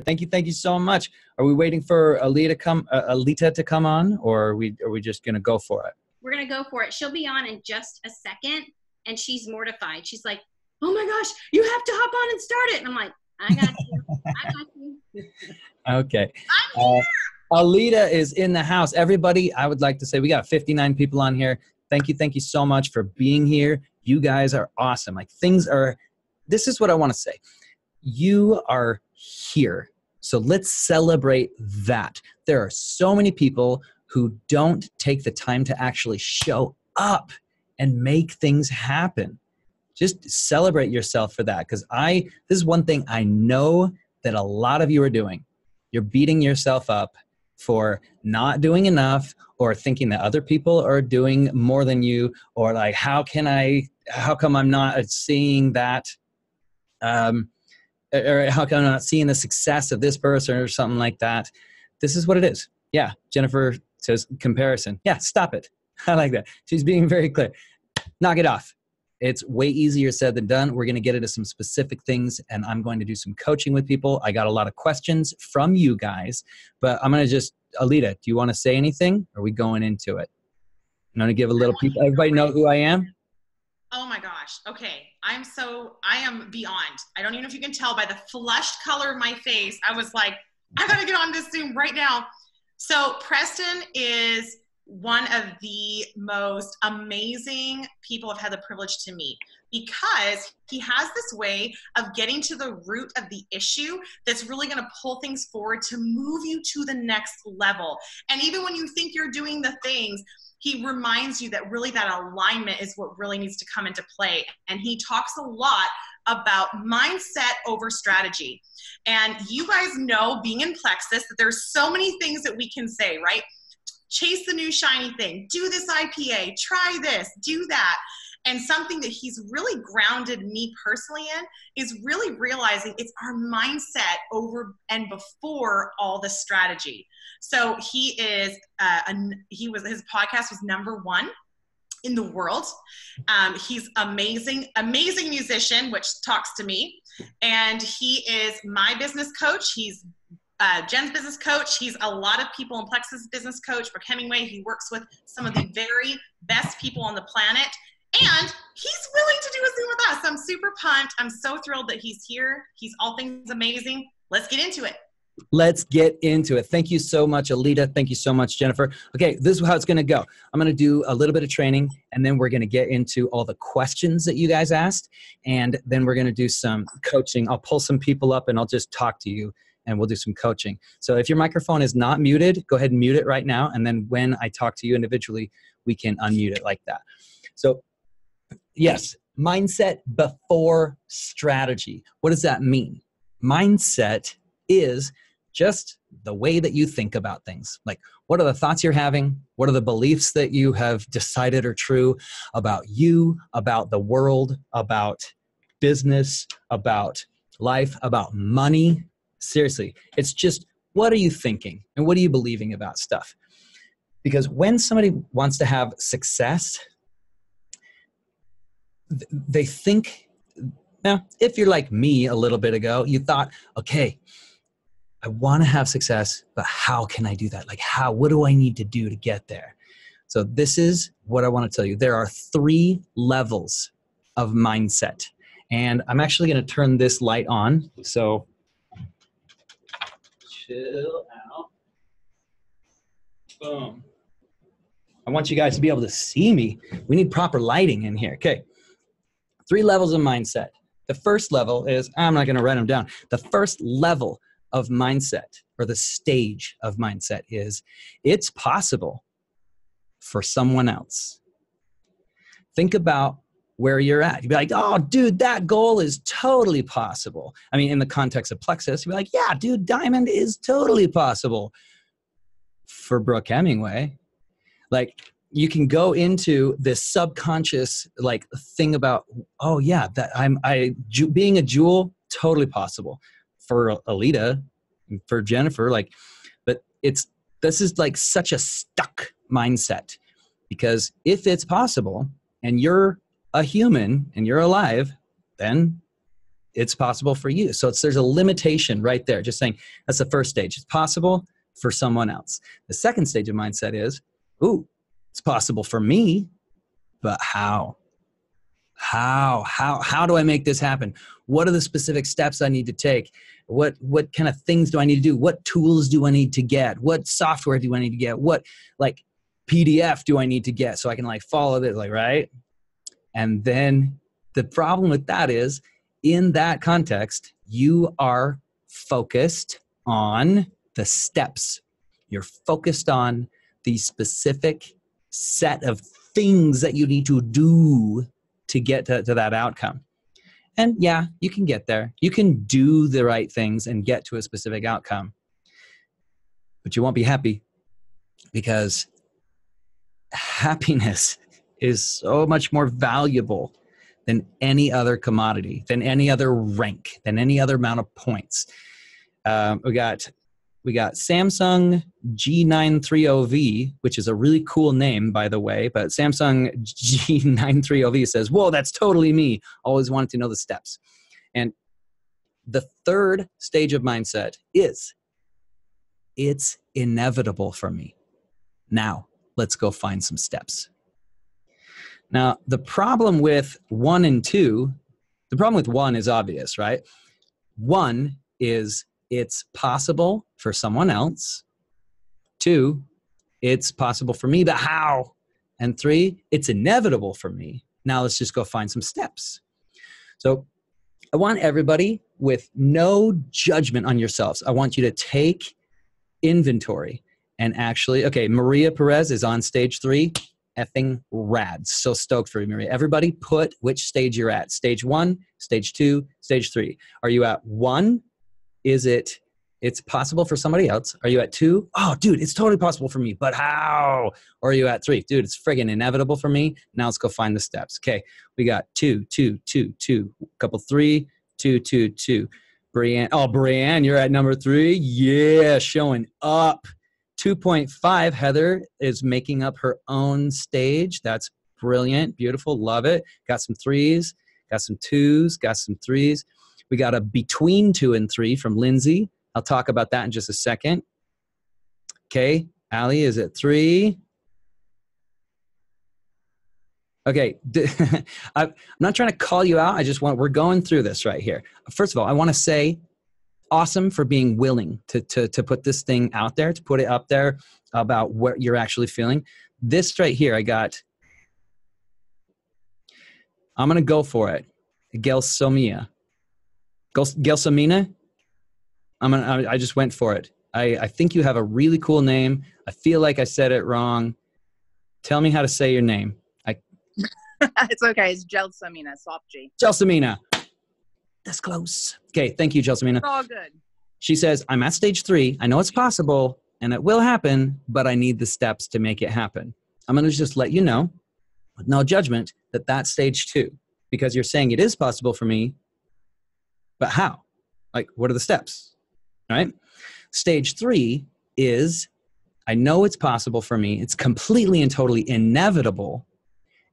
Thank you so much. Are we waiting for Alita to come on, or are we just gonna go for it? We're gonna go for it. She'll be on in just a second, and she's mortified. She's like, "Oh my gosh, you have to hop on and start it." And I'm like, "I got you. I got you." Okay. I'm here. Alita is in the house. Everybody, I would like to say we got 59 people on here. Thank you so much for being here. You guys are awesome. Like this is what I want to say. You are here. So let's celebrate that. There are so many people who don't take the time to actually show up and make things happen. Just celebrate yourself for that. Because this is one thing I know that a lot of you are doing. You're beating yourself up for not doing enough, or thinking that other people are doing more than you, or like, how come I'm not seeing that, or how come I'm not seeing the success of this person or something like that. This is what it is. Yeah, Jennifer says comparison. Yeah, stop it. I like that. She's being very clear. Knock it off. It's way easier said than done. We're going to get into some specific things, and I'm going to do some coaching with people. I got a lot of questions from you guys, but I'm going to Alita, do you want to say anything? Or are we going into it? I'm going to give a little people, everybody know who I am? Oh my gosh. Okay. I am beyond. I don't even know if you can tell by the flushed color of my face. I was like, I got to get on this Zoom right now. So Preston is one of the most amazing people I've had the privilege to meet, because he has this way of getting to the root of the issue that's really going to pull things forward to move you to the next level. And even when you think you're doing the things, he reminds you that really that alignment is what really needs to come into play. And he talks a lot about mindset over strategy. And you guys know, being in Plexus, that there's so many things that we can say, right? Chase the new shiny thing, do this IPA, try this, do that. And something that he's really grounded me personally in is really realizing it's our mindset over and before all the strategy. So his podcast was #1 in the world. He's amazing musician, which talks to me. And he is my business coach. He's Jen's business coach. He's a lot of people in Plexus business coach. For Hemingway, he works with some of the very best people on the planet. And he's willing to do a Zoom with us. I'm super pumped. I'm so thrilled that he's here. He's all things amazing. Let's get into it. Let's get into it. Thank you so much, Alita. Thank you so much, Jennifer. Okay, this is how it's going to go. I'm going to do a little bit of training, and then we're going to get into all the questions that you guys asked, and then we're going to do some coaching. I'll pull some people up, and I'll just talk to you, and we'll do some coaching. So if your microphone is not muted, go ahead and mute it right now, and then when I talk to you individually, we can unmute it like that. So yes, mindset before strategy. What does that mean? Mindset is just the way that you think about things. Like, what are the thoughts you're having? What are the beliefs that you have decided are true about you, about the world, about business, about life, about money? Seriously, it's just, what are you thinking and what are you believing about stuff? Because when somebody wants to have success, they think, now, if you're like me a little bit ago, you thought, okay, I want to have success, but how can I do that? Like, what do I need to do to get there? So this is what I want to tell you. There are 3 levels of mindset. And I'm actually going to turn this light on. So chill out. Boom. I want you guys to be able to see me. We need proper lighting in here. Okay. 3 levels of mindset. The first level is, I'm not going to write them down. The first level of mindset, or the stage of mindset, is it's possible for someone else. Think about where you're at. You'd be like, oh, dude, that goal is totally possible. I mean, in the context of Plexus, you'd be like, yeah, dude, diamond is totally possible. For Brooke Hemingway, like, you can go into this subconscious like thing about, oh yeah, that being a jewel, totally possible. For Alita, for Jennifer, like, but this is like such a stuck mindset, because if it's possible and you're a human and you're alive, then it's possible for you. So there's a limitation right there. Just saying that's the first stage. It's possible for someone else. The second stage of mindset is, ooh, it's possible for me, but how? How do I make this happen? What are the specific steps I need to take? What kind of things do I need to do? What tools do I need to get? What software do I need to get? What like PDF do I need to get so I can like follow this, like, right? And then the problem with that is, in that context, you are focused on the steps. You're focused on the specific set of things that you need to do to get to that outcome. And yeah, you can get there. You can do the right things and get to a specific outcome. But you won't be happy, because happiness is so much more valuable than any other commodity, than any other rank, than any other amount of points. We got Samsung G930V, which is a really cool name, by the way, but Samsung G930V says, whoa, that's totally me. Always wanted to know the steps. And the third stage of mindset is, it's inevitable for me. Now, let's go find some steps. Now, the problem with 1 and 2, the problem with 1 is obvious, right? 1 is, it's possible for someone else. 2, it's possible for me, but how? And 3, it's inevitable for me. Now let's just go find some steps. So I want everybody, with no judgment on yourselves, I want you to take inventory and actually, okay, Maria Perez is on stage 3. Effing rad. So stoked for you, Maria. Everybody put which stage you're at. Stage 1, stage 2, stage 3. Are you at 1? Is it's possible for somebody else? Are you at 2? Oh, dude, it's totally possible for me, but how? Or are you at 3? Dude, it's friggin' inevitable for me. Now let's go find the steps. Okay, we got 2, 2, 2, 2. Couple 3, 2, 2, 2. Brianne, oh, Brianne, you're at number 3. Yeah, showing up. 2.5, Heather is making up her own stage. That's brilliant, beautiful, love it. Got some 3s, got some 2s, got some 3s. We got a between 2 and 3 from Lindsay. I'll talk about that in just a second. Okay, Allie is at 3. Okay, I'm not trying to call you out. We're going through this right here. First of all, I want to say, awesome for being willing to put this thing out there, to put it up there about what you're actually feeling. This right here, I'm going to go for it. Gelsomina. I just went for it. I think you have a really cool name. I feel like I said it wrong. Tell me how to say your name. It's okay. It's Gelsomina, soft G. Gelsomina. That's close. Okay, thank you, Gelsomina. It's all good. She says, I'm at stage 3. I know it's possible and it will happen, but I need the steps to make it happen. I'm going to just let you know, with no judgment, that that's stage 2, because you're saying it is possible for me, but how? Like, what are the steps? All right? Stage 3 is, I know it's possible for me. It's completely and totally inevitable.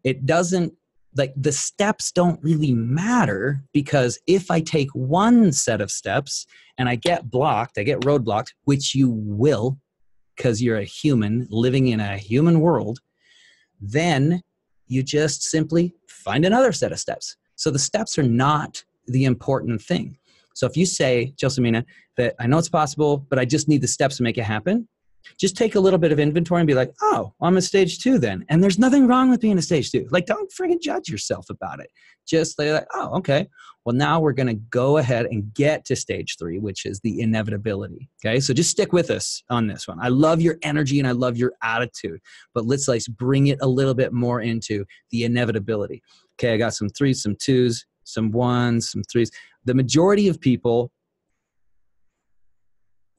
It doesn't, like, the steps don't really matter, because if I take one set of steps and I get blocked, I get roadblocked, which you will, because you're a human living in a human world, then you just simply find another set of steps. So the steps are not the important thing. So if you say, Gelsomina, that I know it's possible, but I just need the steps to make it happen, just take a little bit of inventory and be like, oh, I'm a stage 2 then. And there's nothing wrong with being a stage 2. Like, don't friggin' judge yourself about it. Just like, oh, okay. Well, now we're going to go ahead and get to stage 3, which is the inevitability. Okay. So just stick with us on this one. I love your energy and I love your attitude, but let's bring it a little bit more into the inevitability. Okay. I got some 3s, some 2s, some 1s, some 3s. The majority of people,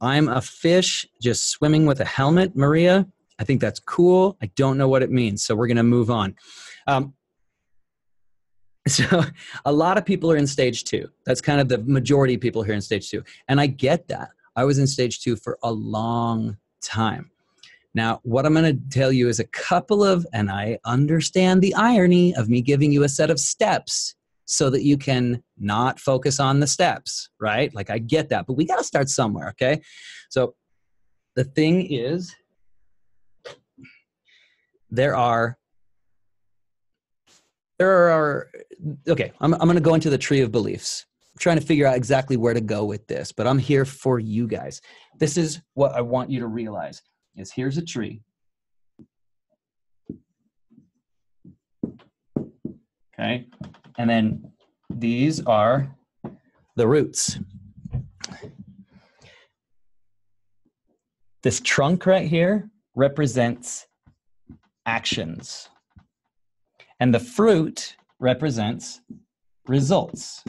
I'm a fish just swimming with a helmet, Maria. I think that's cool. I don't know what it means, so we're going to move on. So a lot of people are in stage 2. That's kind of the majority of people here in stage 2. And I get that. I was in stage 2 for a long time. Now, what I'm going to tell you is a couple of, and I understand the irony of me giving you a set of steps so that you can not focus on the steps, right? Like I get that, but we got to start somewhere, okay? So the thing is, there are, okay, I'm going to go into the tree of beliefs. I'm trying to figure out exactly where to go with this, but I'm here for you guys. This is what I want you to realize is here's a tree. Okay. And then these are the roots. This trunk right here represents actions. And the fruit represents results.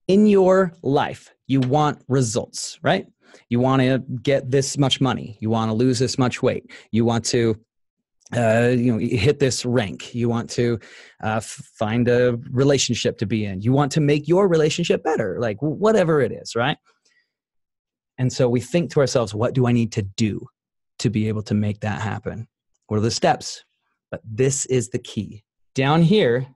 In your life, you want results, right? You want to get this much money. You want to lose this much weight. You want to hit this rank. You want to find a relationship to be in. You want to make your relationship better, like whatever it is, right? And so we think to ourselves, what do I need to do to be able to make that happen? What are the steps? But this is the key. Down here,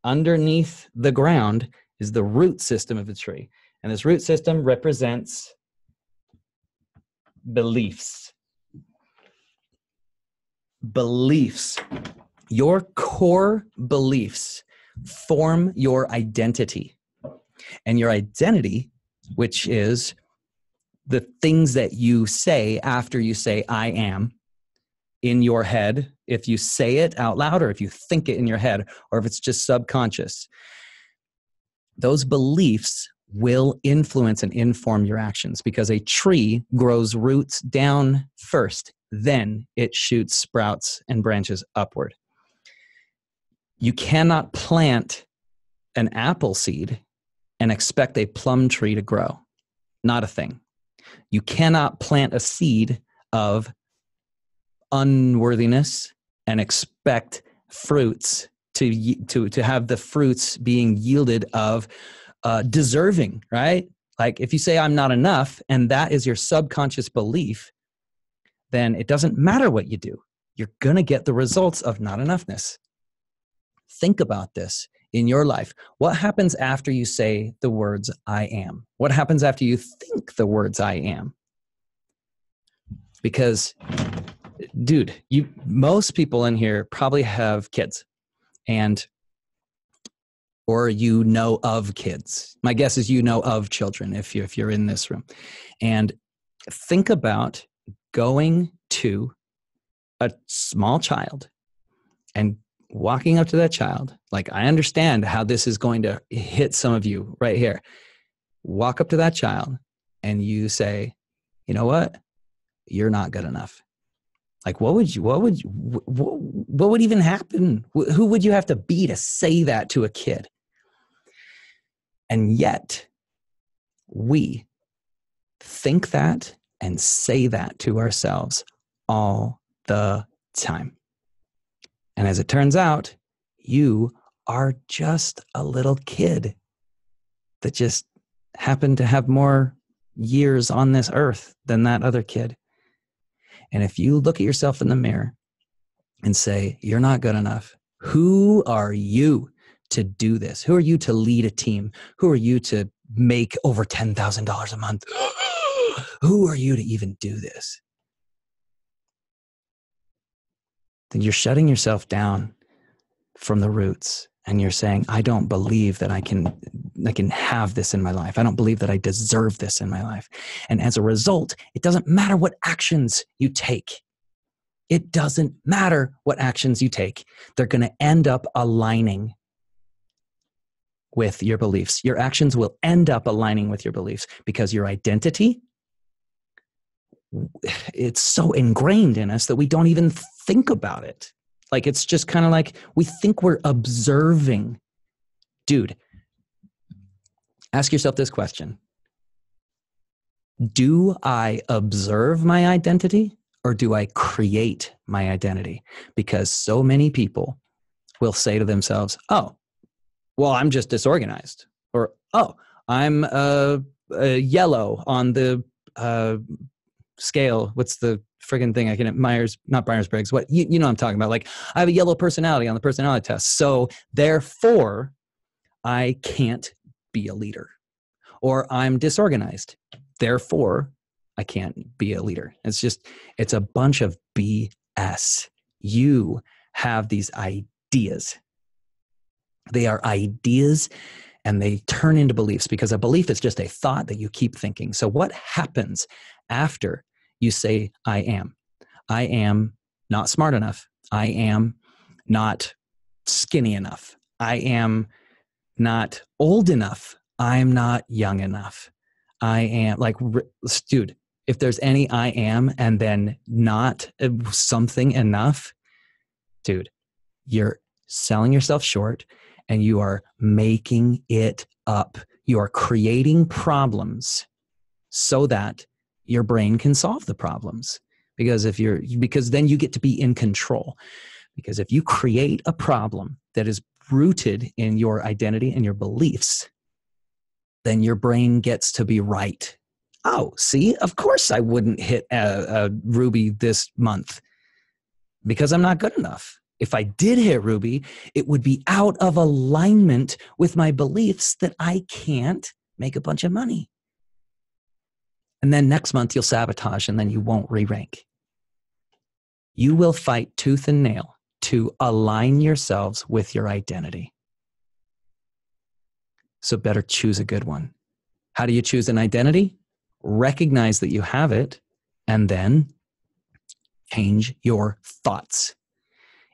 underneath the ground, is the root system of the tree. And this root system represents beliefs. Beliefs. Your core beliefs form your identity. And your identity, which is the things that you say after you say, I am, in your head, if you say it out loud or if you think it in your head, or if it's just subconscious, those beliefs will influence and inform your actions because a tree grows roots down first, then it shoots sprouts and branches upward. You cannot plant an apple seed and expect a plum tree to grow. Not a thing. You cannot plant a seed of unworthiness and expect fruits to have the fruits being yielded of deserving, right? Like if you say I'm not enough and that is your subconscious belief, then it doesn't matter what you do. You're going to get the results of not enoughness. Think about this in your life. What happens after you say the words I am? What happens after you think the words I am? Because dude, most people in here probably have kids or you know of kids. My guess is you know of children if you're in this room. And think about going to a small child and walking up to that child. Like, I understand how this is going to hit some of you right here. Walk up to that child and you say, you know what? You're not good enough. Like, what would even happen? Who would you have to be to say that to a kid? And yet we think that and say that to ourselves all the time. And as it turns out, you are just a little kid that just happened to have more years on this earth than that other kid. And if you look at yourself in the mirror and say, you're not good enough, who are you to do this? Who are you to lead a team? Who are you to make over $10,000 a month? Who are you to even do this? Then you're shutting yourself down from the roots and you're saying, I don't believe that I can have this in my life. I don't believe that I deserve this in my life. And as a result, it doesn't matter what actions you take. It doesn't matter what actions you take. They're going to end up aligning with your beliefs. Your actions will end up aligning with your beliefs because your identity, it's so ingrained in us that we don't even think about it. Like, it's just kind of like we think we're observing. Dude, ask yourself this question. Do I observe my identity or do I create my identity? Because so many people will say to themselves, oh, well, I'm just disorganized. Or, oh, I'm yellow on the scale. What's the friggin' thing? Not Myers-Briggs. What, you know what I'm talking about. Like, I have a yellow personality on the personality test. So therefore, I can't be a leader. Or I'm disorganized. Therefore, I can't be a leader. It's a bunch of BS. You have these ideas. They are ideas, and they turn into beliefs, because a belief is just a thought that you keep thinking. So what happens after you say, I am? I am not smart enough. I am not skinny enough. I am not old enough. I'm not young enough. I am like, dude, if there's any I am and then not something enough, dude, you're selling yourself short and you are making it up. You are creating problems so that your brain can solve the problems. Because then you get to be in control. Because if you create a problem that is rooted in your identity and your beliefs, then your brain gets to be right. Oh, see, of course I wouldn't hit a Ruby this month because I'm not good enough. If I did hit Ruby, it would be out of alignment with my beliefs that I can't make a bunch of money. And then next month you'll sabotage and then you won't re-rank. You will fight tooth and nail to align yourselves with your identity. So better choose a good one. How do you choose an identity? Recognize that you have it, and then change your thoughts.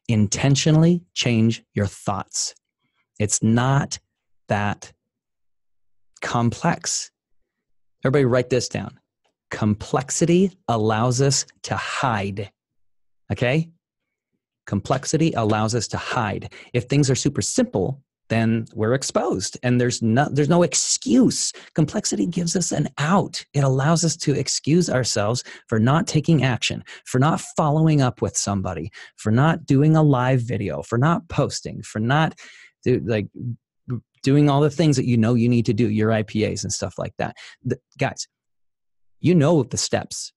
Intentionally change your thoughts. It's not that complex. Everybody write this down. Complexity allows us to hide. Okay? Complexity allows us to hide. If things are super simple, then we're exposed and there's no excuse. Complexity gives us an out. It allows us to excuse ourselves for not taking action, for not following up with somebody, for not doing a live video, for not posting, for not doing all the things that you know you need to do, your IPAs and stuff like that. Guys, you know the steps.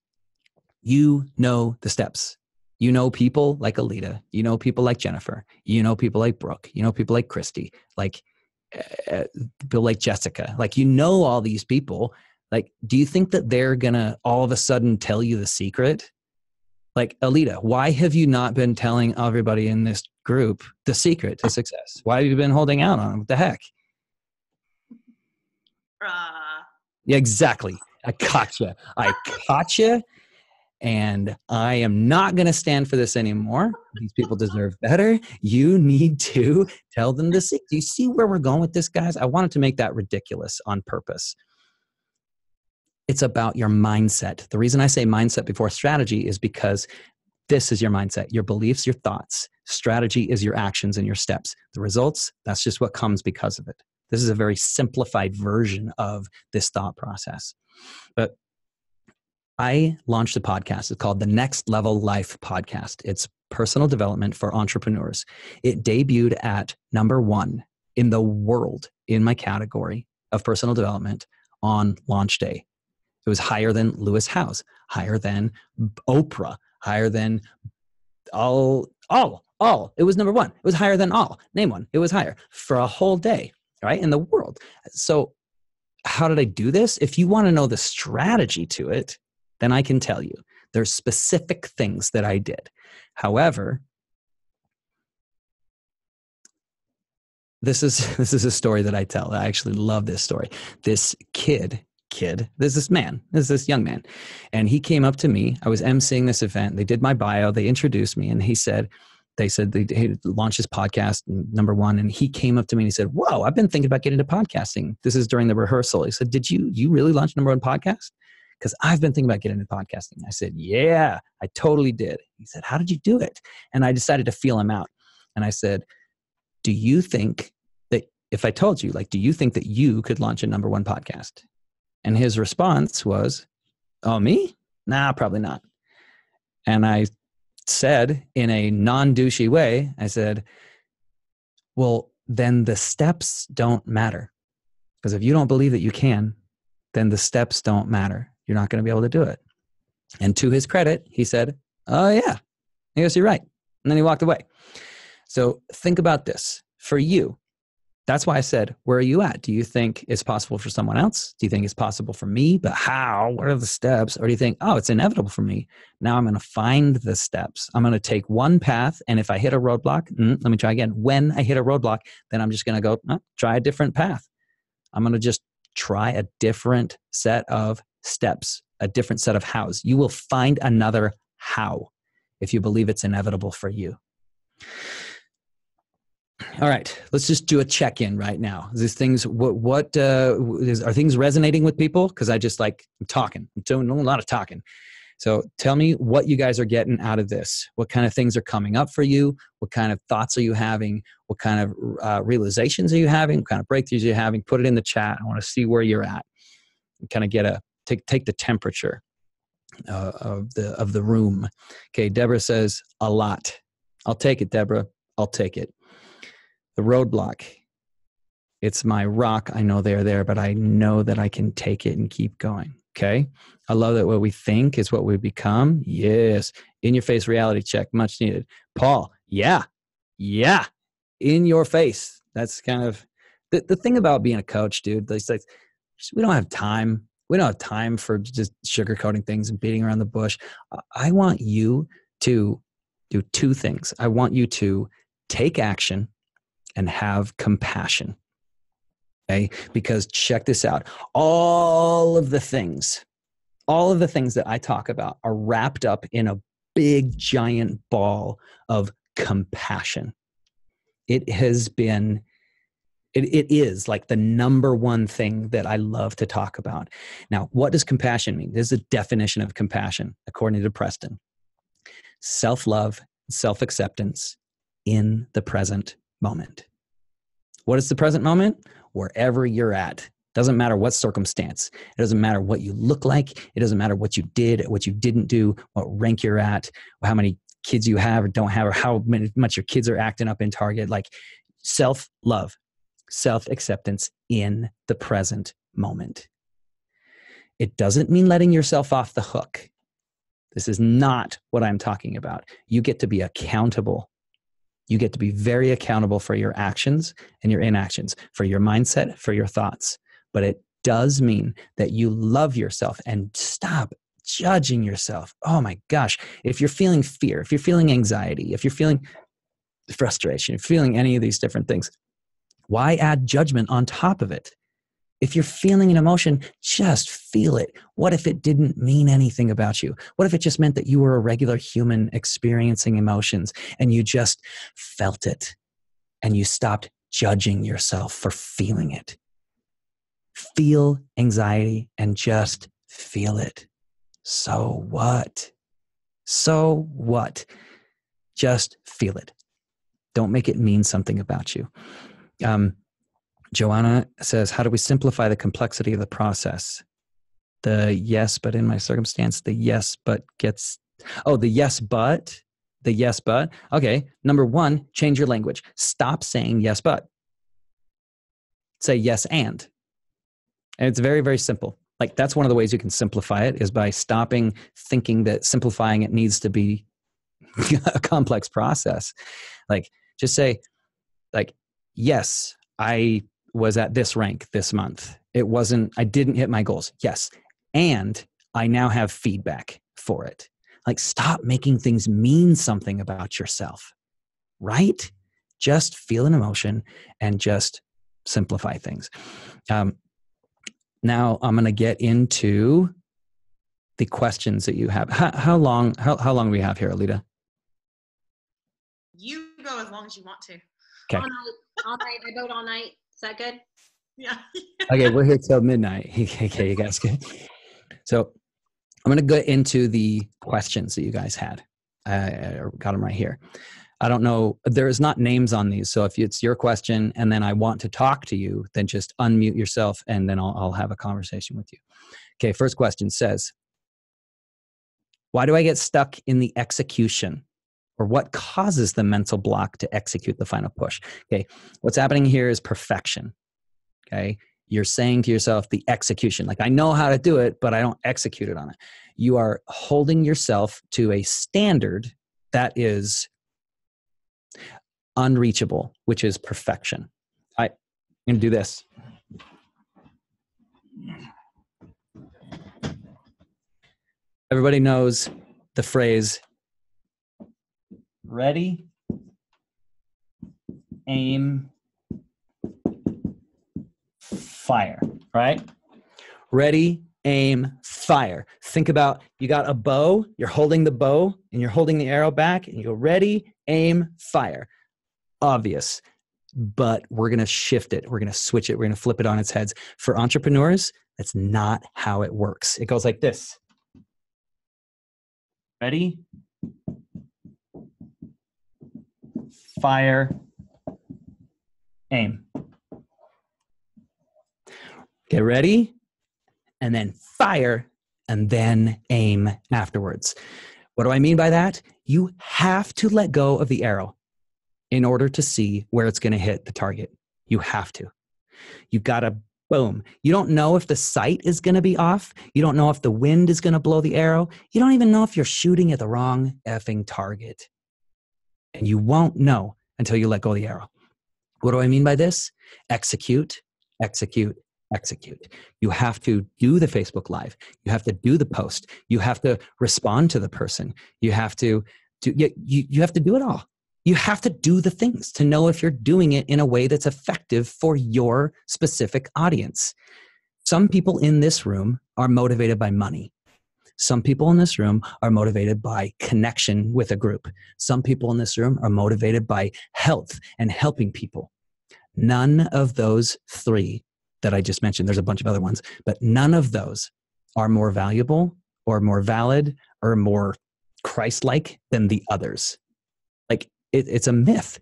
You know the steps. You know people like Alita. You know people like Jennifer. You know people like Brooke. You know people like Christy, like people like Jessica. Like, you know all these people. Like, do you think that they're going to all of a sudden tell you the secret? Like, Alita, why have you not been telling everybody in this group the secret to success? Why have you been holding out on them? What the heck? Yeah, exactly. I caught you. And I am not going to stand for this anymore. These people deserve better. You need to tell them the secret. Do you see where we're going with this, guys? I wanted to make that ridiculous on purpose. It's about your mindset. The reason I say mindset before strategy is because this is your mindset, your beliefs, your thoughts. Strategy is your actions and your steps. The results, that's just what comes because of it. This is a very simplified version of this thought process. But I launched a podcast. It's called the Next Level Life Podcast. It's personal development for entrepreneurs. It debuted at #1 in the world in my category of personal development on launch day. It was higher than Lewis Howes, higher than Oprah, higher than all. It was #1. It was higher than all. Name one. It was higher for a whole day, right, in the world. So how did I do this? If you want to know the strategy to it, then I can tell you. There's specific things that I did. However, this is a story that I tell. I actually love this story. This this young man. And he came up to me. I was emceeing this event. They did my bio. They introduced me. And they said they launched his podcast, #1. And he came up to me and he said, "Whoa, I've been thinking about getting into podcasting." This is during the rehearsal. He said, "Did you really launch #1 podcast? Because I've been thinking about getting into podcasting." I said, "Yeah, I totally did." He said, "How did you do it?" And I decided to feel him out. And I said, "Do you think that if I told you, do you think that you could launch a #1 podcast?" And his response was, "Oh, me? Nah, probably not." And I said in a non-douchey way, I said, "Well, then the steps don't matter. Because if you don't believe that you can, then the steps don't matter. You're not going to be able to do it." And to his credit, he said, oh yeah, I guess you're right. And then he walked away. So think about this. For you, that's why I said, where are you at? Do you think it's possible for someone else? Do you think it's possible for me? But how? What are the steps? Or do you think, oh, it's inevitable for me? Now I'm going to find the steps. I'm going to take one path. And if I hit a roadblock, let me try again. When I hit a roadblock, then I'm just going to go, try a different path. I'm going to just try a different set of steps, a different set of hows. You will find another how if you believe it's inevitable for you. All right, let's just do a check-in right now. These things, are things resonating with people? Because I'm talking. I'm doing a lot of talking. So tell me what you guys are getting out of this. What kind of things are coming up for you? What kind of thoughts are you having? What kind of realizations are you having? What kind of breakthroughs are you having? Put it in the chat. I want to see where you're at. And kind of get take the temperature of the room. Okay, Deborah says a lot. I'll take it, Deborah. I'll take it. The roadblock. It's my rock. I know they're there, but I know that I can take it and keep going. Okay. I love that what we think is what we become. Yes. In your face reality check. Much needed. Paul. Yeah. Yeah. In your face. That's kind of the thing about being a coach, dude. It's like, we don't have time. We don't have time for just sugarcoating things and beating around the bush. I want you to do two things. I want you to take action and have compassion. Okay? Because check this out. All of the things that I talk about are wrapped up in a big, giant ball of compassion. It has been, it is like the number one thing that I love to talk about. Now, what does compassion mean? This is a definition of compassion, according to Preston. Self-love, self-acceptance in the present moment. What is the present moment? Wherever you're at. Doesn't matter what circumstance. It doesn't matter what you look like. It doesn't matter what you did, what you didn't do, what rank you're at, how many kids you have or don't have, or how much your kids are acting up in Target. Like self-love, self-acceptance in the present moment. It doesn't mean letting yourself off the hook. This is not what I'm talking about. You get to be accountable. You get to be very accountable for your actions and your inactions, for your mindset, for your thoughts. But it does mean that you love yourself and stop judging yourself. Oh my gosh. If you're feeling fear, if you're feeling anxiety, if you're feeling frustration, if you're feeling any of these different things, why add judgment on top of it? If you're feeling an emotion, just feel it. What if it didn't mean anything about you? What if it just meant that you were a regular human experiencing emotions and you just felt it and you stopped judging yourself for feeling it? Feel anxiety and just feel it. So what? So what? Just feel it. Don't make it mean something about you. Joanna says, how do we simplify the complexity of the process? The yes, but in my circumstance, the yes, but gets, the yes, but. Okay, number one, change your language. Stop saying yes, but. Say yes, and. And it's very, very simple. Like that's one of the ways you can simplify it is by stopping thinking that simplifying it needs to be a complex process. Like just say like, yes, I was at this rank this month. I didn't hit my goals. Yes. And I now have feedback for it. Like stop making things mean something about yourself, right? Just feel an emotion and just simplify things. Now I'm going to get into the questions that you have. How long do we have here, Alita? You go as long as you want to. Okay. All night. I vote all night. Is that good? Yeah. Okay, we're here till midnight. Okay, you guys good? So I'm going to go into the questions that you guys had. I got them right here. I don't know. There is not names on these. So if it's your question and then I want to talk to you, then just unmute yourself and then I'll have a conversation with you. Okay, first question says, why do I get stuck in the execution? Or what causes the mental block to execute the final push? Okay, what's happening here is perfection. Okay, You're saying to yourself the execution, like I know how to do it, but I don't execute it on it. You are holding yourself to a standard that is unreachable, which is perfection. I'm going to do this. Everybody knows the phrase, ready, aim, fire, right? Ready, aim, fire. Think about, you got a bow, you're holding the bow and you're holding the arrow back and you go ready, aim, fire. Obvious, but we're going to shift it. We're going to switch it. We're going to flip it on its heads. For entrepreneurs, that's not how it works. It goes like this. Ready, fire, aim. Get ready, and then fire, and then aim afterwards. What do I mean by that? You have to let go of the arrow in order to see where it's going to hit the target. You have to. You've got to, boom. You don't know if the sight is going to be off. You don't know if the wind is going to blow the arrow. You don't even know if you're shooting at the wrong effing target. And you won't know until you let go of the arrow. What do I mean by this? Execute, execute, execute. You have to do the Facebook Live. You have to do the post. You have to respond to the person. You have to you have to do it all. You have to do the things to know if you're doing it in a way that's effective for your specific audience. Some people in this room are motivated by money. Some people in this room are motivated by connection with a group. Some people in this room are motivated by health and helping people. None of those three that I just mentioned, there's a bunch of other ones, but none of those are more valuable or more valid or more Christ-like than the others. Like, it's a myth.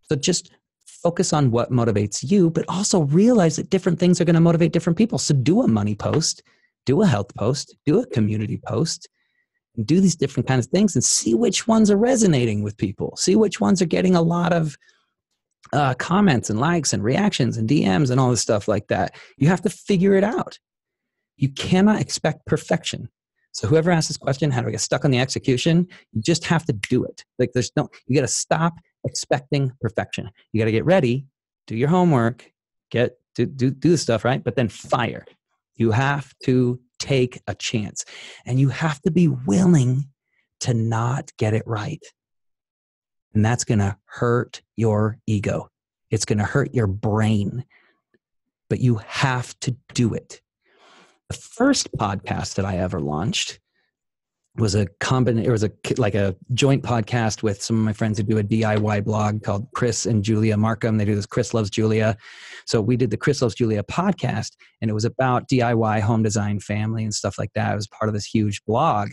So just focus on what motivates you, but also realize that different things are going to motivate different people. So do a money post, do a health post, do a community post, and do these different kinds of things and see which ones are resonating with people. See which ones are getting a lot of comments and likes and reactions and DMs and all this stuff like that. You have to figure it out. You cannot expect perfection. So whoever asked this question, how do I get stuck on the execution? You just have to do it. Like you got to stop expecting perfection. You got to get ready, do your homework, do the stuff, right? But then fire. You have to take a chance and you have to be willing to not get it right. And that's going to hurt your ego. It's going to hurt your brain, but you have to do it. The first podcast that I ever launched was like a joint podcast with some of my friends who do a DIY blog called Chris and Julia Markham. They do this Chris Loves Julia. So we did the Chris Loves Julia podcast, and it was about DIY, home design, family, and stuff like that. It was part of this huge blog.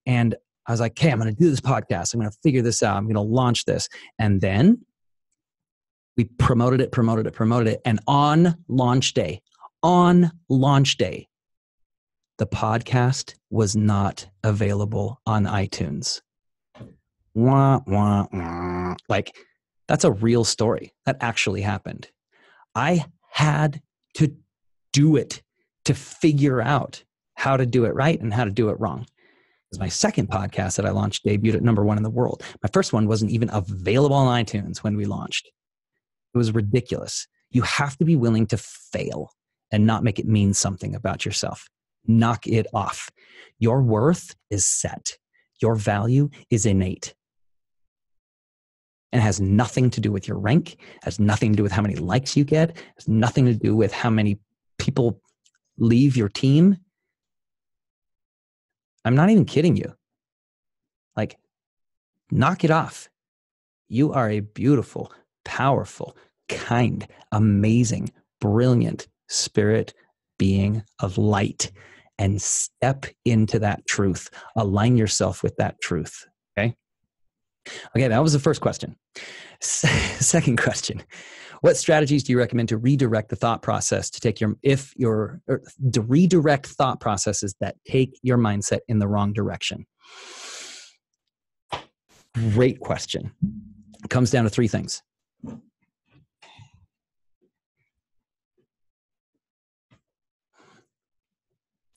And I was like, okay, I'm going to do this podcast. I'm going to figure this out. I'm going to launch this. And then we promoted it. And on launch day, the podcast was not available on iTunes. Wah, wah, wah. Like, that's a real story. That actually happened. I had to do it to figure out how to do it right and how to do it wrong. It was my second podcast that I launched, debuted at #1 in the world. My first one wasn't even available on iTunes when we launched. It was ridiculous. You have to be willing to fail and not make it mean something about yourself. Knock it off. Your worth is set. Your value is innate. And has nothing to do with your rank, has nothing to do with how many likes you get, has nothing to do with how many people leave your team. I'm not even kidding you. Like, knock it off. You are a beautiful, powerful, kind, amazing, brilliant spirit being of light, and step into that truth. Align yourself with that truth. Okay, that was the first question. Second question. What strategies do you recommend to redirect the thought process to redirect thought processes that take your mindset in the wrong direction? Great question. It comes down to three things.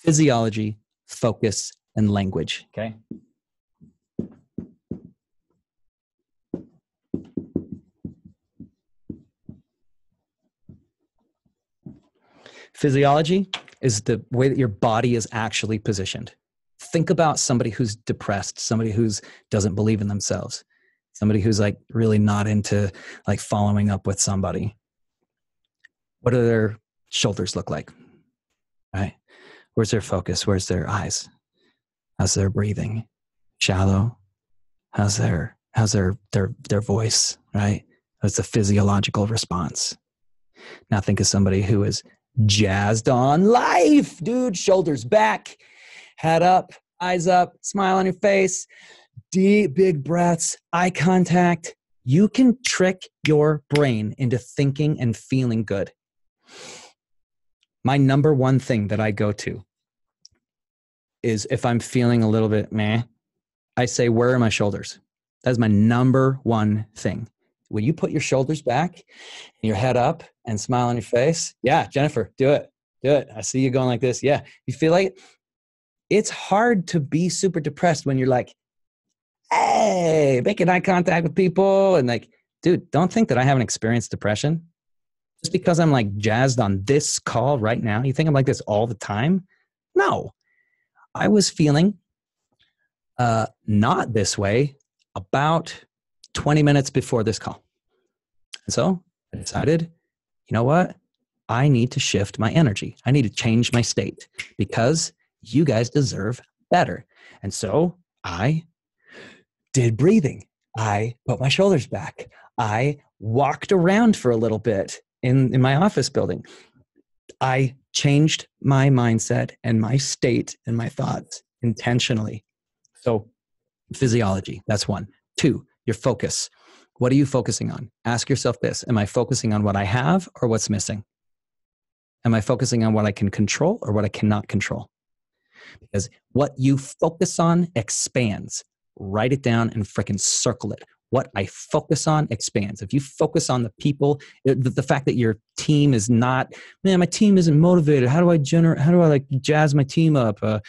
Physiology, focus, and language. Okay. Physiology is the way that your body is actually positioned. Think about somebody who's depressed, somebody who's doesn't believe in themselves, somebody who's like really not into like following up with somebody. What do their shoulders look like? Right? Where's their focus? Where's their eyes? How's their breathing? Shallow? How's their voice? Right? That's a physiological response. Now think of somebody who is jazzed on life, dude. Shoulders back, head up, eyes up, smile on your face, deep, big breaths, eye contact. You can trick your brain into thinking and feeling good. My number one thing that I go to is if I'm feeling a little bit meh, I say, where are my shoulders? That's my number one thing. When you put your shoulders back, your head up, and smile on your face, yeah, Jennifer, do it. Do it. I see you going like this. Yeah. You feel like it's hard to be super depressed when you're like, hey, making eye contact with people. And like, dude, don't think that I haven't experienced depression. Just because I'm like jazzed on this call right now, you think I'm like this all the time? No. I was feeling not this way about 20 minutes before this call. And so I decided, you know what? I need to shift my energy. I need to change my state because you guys deserve better. And so I did breathing. I put my shoulders back. I walked around for a little bit in my office building. I changed my mindset and my state and my thoughts intentionally. So physiology, that's one. Two, your focus. What are you focusing on? Ask yourself this. Am I focusing on what I have or what's missing? Am I focusing on what I can control or what I cannot control? Because what you focus on expands. Write it down and freaking circle it. What I focus on expands. If you focus on the people, the fact that your team is not, man, my team isn't motivated. How do I like jazz my team up? A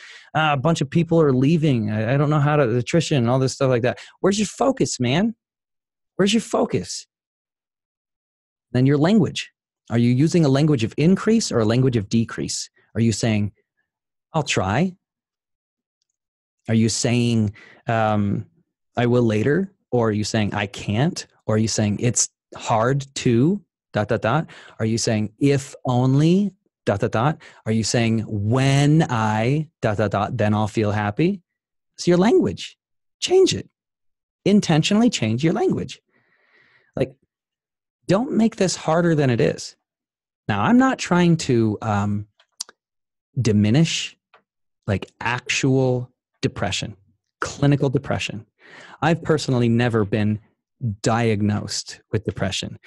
bunch of people are leaving. I don't know how to, attrition and all this stuff like that. Where's your focus, man? Where's your focus? Then your language. Are you using a language of increase or a language of decrease? Are you saying, I'll try? Are you saying, I will later? Or are you saying, I can't? Or are you saying, it's hard to, ... Are you saying, if only, ... Are you saying, when I, ... then I'll feel happy? It's your language. Change it. Intentionally change your language. Like, don't make this harder than it is. Now, I'm not trying to diminish like actual depression, clinical depression. I've personally never been diagnosed with depression.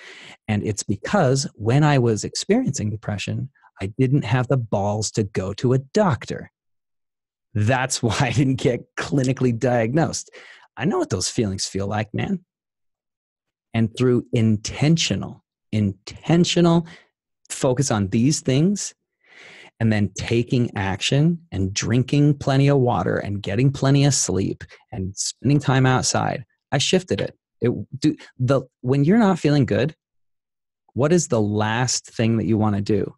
And it's because when I was experiencing depression, I didn't have the balls to go to a doctor. That's why I didn't get clinically diagnosed. I know what those feelings feel like, man. And through intentional focus on these things, and then taking action and drinking plenty of water and getting plenty of sleep and spending time outside, I shifted it. When you're not feeling good, what is the last thing that you want to do?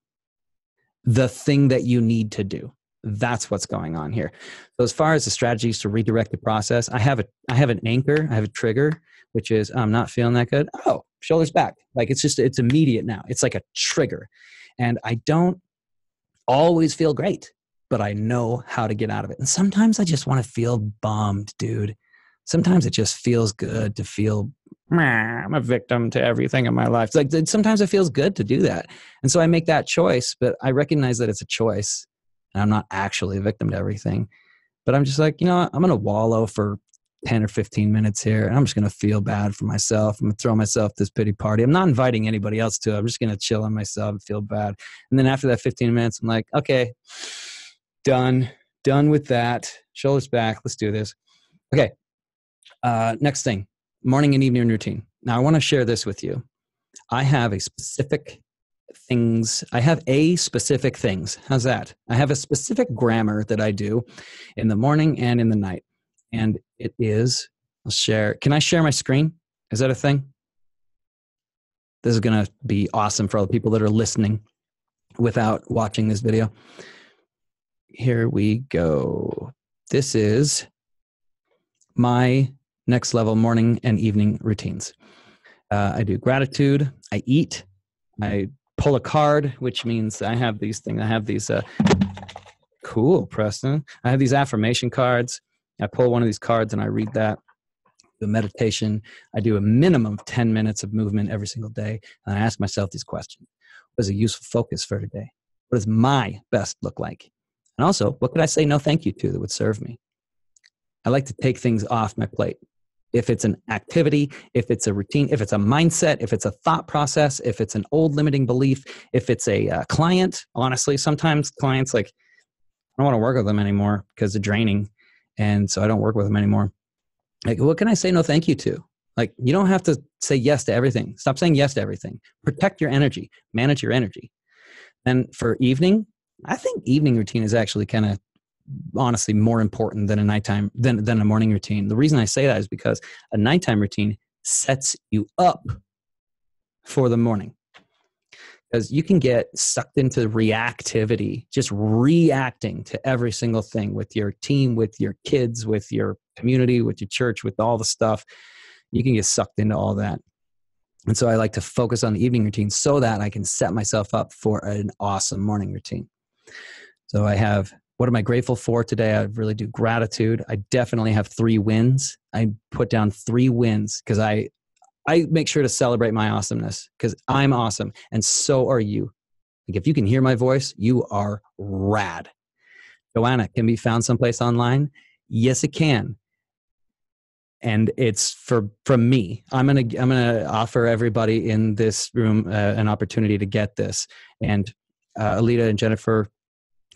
The thing that you need to do. That's what's going on here. So as far as the strategies to redirect the process, I have an anchor, I have a trigger, which is I'm not feeling that good. Oh, shoulders back. Like it's immediate now. It's like a trigger. And I don't always feel great, but I know how to get out of it. And sometimes I just want to feel bummed, dude. Sometimes it just feels good to feel, I'm a victim to everything in my life. It's like sometimes it feels good to do that. And so I make that choice, but I recognize that it's a choice. And I'm not actually a victim to everything. But I'm just like, you know what? I'm going to wallow for 10 or 15 minutes here. And I'm just going to feel bad for myself. I'm going to throw myself this pity party. I'm not inviting anybody else to it. I'm just going to chill on myself and feel bad. And then after that 15 minutes, I'm like, okay, done with that. Shoulders back. Let's do this. Okay. Next thing, morning and evening routine. Now I want to share this with you. I have a specific things. I have a specific things. How's that? I have a specific grammar that I do in the morning and in the night. And it is, I'll share. Can I share my screen? Is that a thing? This is going to be awesome for all the people that are listening without watching this video. Here we go. This is my next level morning and evening routines. I do gratitude. I eat. I pull a card, which means I have these things. I have these, cool, Preston. I have these affirmation cards. I pull one of these cards and I read that. Do meditation. I do a minimum of 10 minutes of movement every single day. And I ask myself these questions. What is a useful focus for today? What does my best look like? And also, what could I say no thank you to that would serve me? I like to take things off my plate. If it's an activity, if it's a routine, if it's a mindset, if it's a thought process, if it's an old limiting belief, if it's a client, honestly, sometimes clients I don't want to work with them anymore because they're draining. And so I don't work with them anymore. What can I say no thank you to? You don't have to say yes to everything. Stop saying yes to everything. Protect your energy. Manage your energy. And for evening, I think evening routine is actually kind of honestly more important than a nighttime than a morning routine. The reason I say that is because a nighttime routine sets you up for the morning, because you can get sucked into reactivity, just reacting to every single thing with your team, with your kids, with your community, with your church, with all the stuff. You can get sucked into all that. And so I like to focus on the evening routine so that I can set myself up for an awesome morning routine. So I have, what am I grateful for today? I really do gratitude. I definitely have 3 wins. I put down 3 wins because I make sure to celebrate my awesomeness, because I'm awesome and so are you. If you can hear my voice, you are rad. Joanna can be found someplace online. Yes, it can. And it's from me. I'm gonna offer everybody in this room an opportunity to get this. And Alita and Jennifer,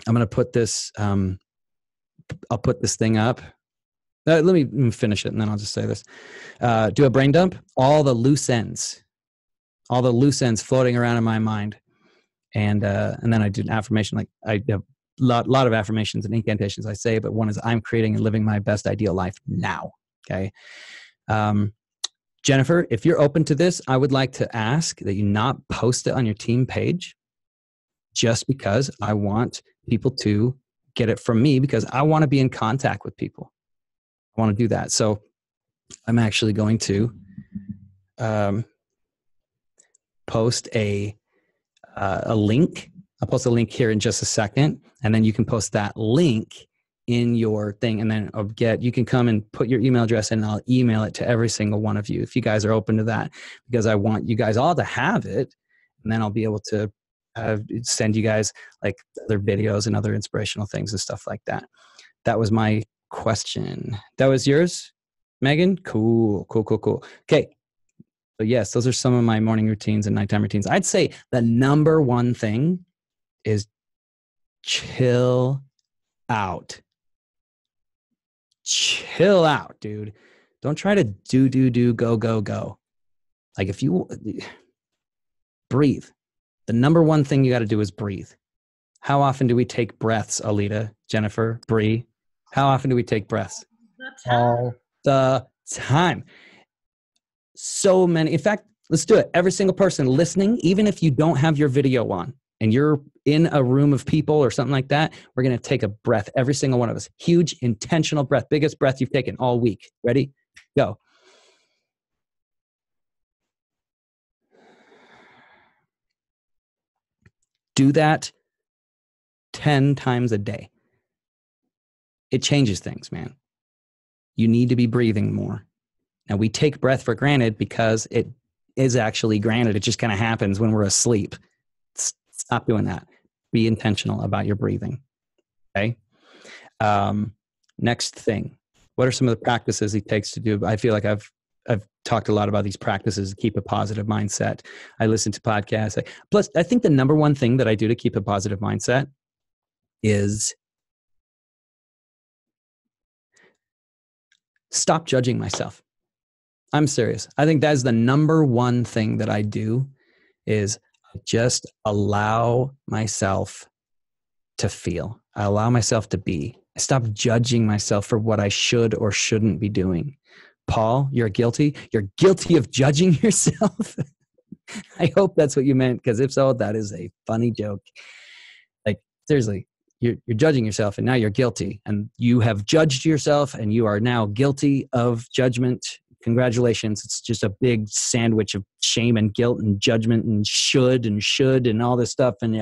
I'm gonna put this. I'll put this thing up. Let me finish it, and then I'll just say this. Do a brain dump. All the loose ends floating around in my mind, and then I do an affirmation. I have a lot of affirmations and incantations I say, but one is I'm creating and living my best ideal life now. Okay. Jennifer, if you're open to this, I would like to ask that you not post it on your team page, just because I want people to get it from me, because I want to be in contact with people. I want to do that. So I'm actually going to post a link. I'll post a link here in just a second, and then you can post that link in your thing, and then you can come and put your email address in, and I'll email it to every single one of you if you guys are open to that, because I want you guys all to have it, and then I'll be able to send you guys other videos and other inspirational things and stuff like that. That was my question. That was yours, Megan? Cool. Okay. So yes, those are some of my morning routines and nighttime routines. I'd say the number one thing is chill out. Chill out, dude. Don't try to do, go. If you breathe, the number one thing you got to do is breathe. How often do we take breaths, Alita, Jennifer, Bree? How often do we take breaths? All the time. So many. In fact, let's do it. Every single person listening, even if you don't have your video on and you're in a room of people or something like that, we're going to take a breath, every single one of us. Huge, intentional breath. Biggest breath you've taken all week. Ready? Go. Do that 10 times a day. It changes things, man. You need to be breathing more. Now, we take breath for granted because it is actually granted. It just kind of happens when we're asleep. Stop doing that. Be intentional about your breathing. Okay. Next thing. What are some of the practices he takes to do? I feel like I've talked a lot about these practices to keep a positive mindset. I listen to podcasts. Plus, I think the number one thing that I do to keep a positive mindset is stop judging myself. I'm serious. I think that's the number one thing that I do is Just allow myself to feel. I allow myself to be. I stop judging myself for what I should or shouldn't be doing. Paul, you're guilty. You're guilty of judging yourself. I hope that's what you meant, because if so, that is a funny joke. Like, seriously, you're judging yourself, and now you're guilty. And you have judged yourself, and you are now guilty of judgment. Congratulations. It's just a big sandwich of shame and guilt and judgment and should and all this stuff. And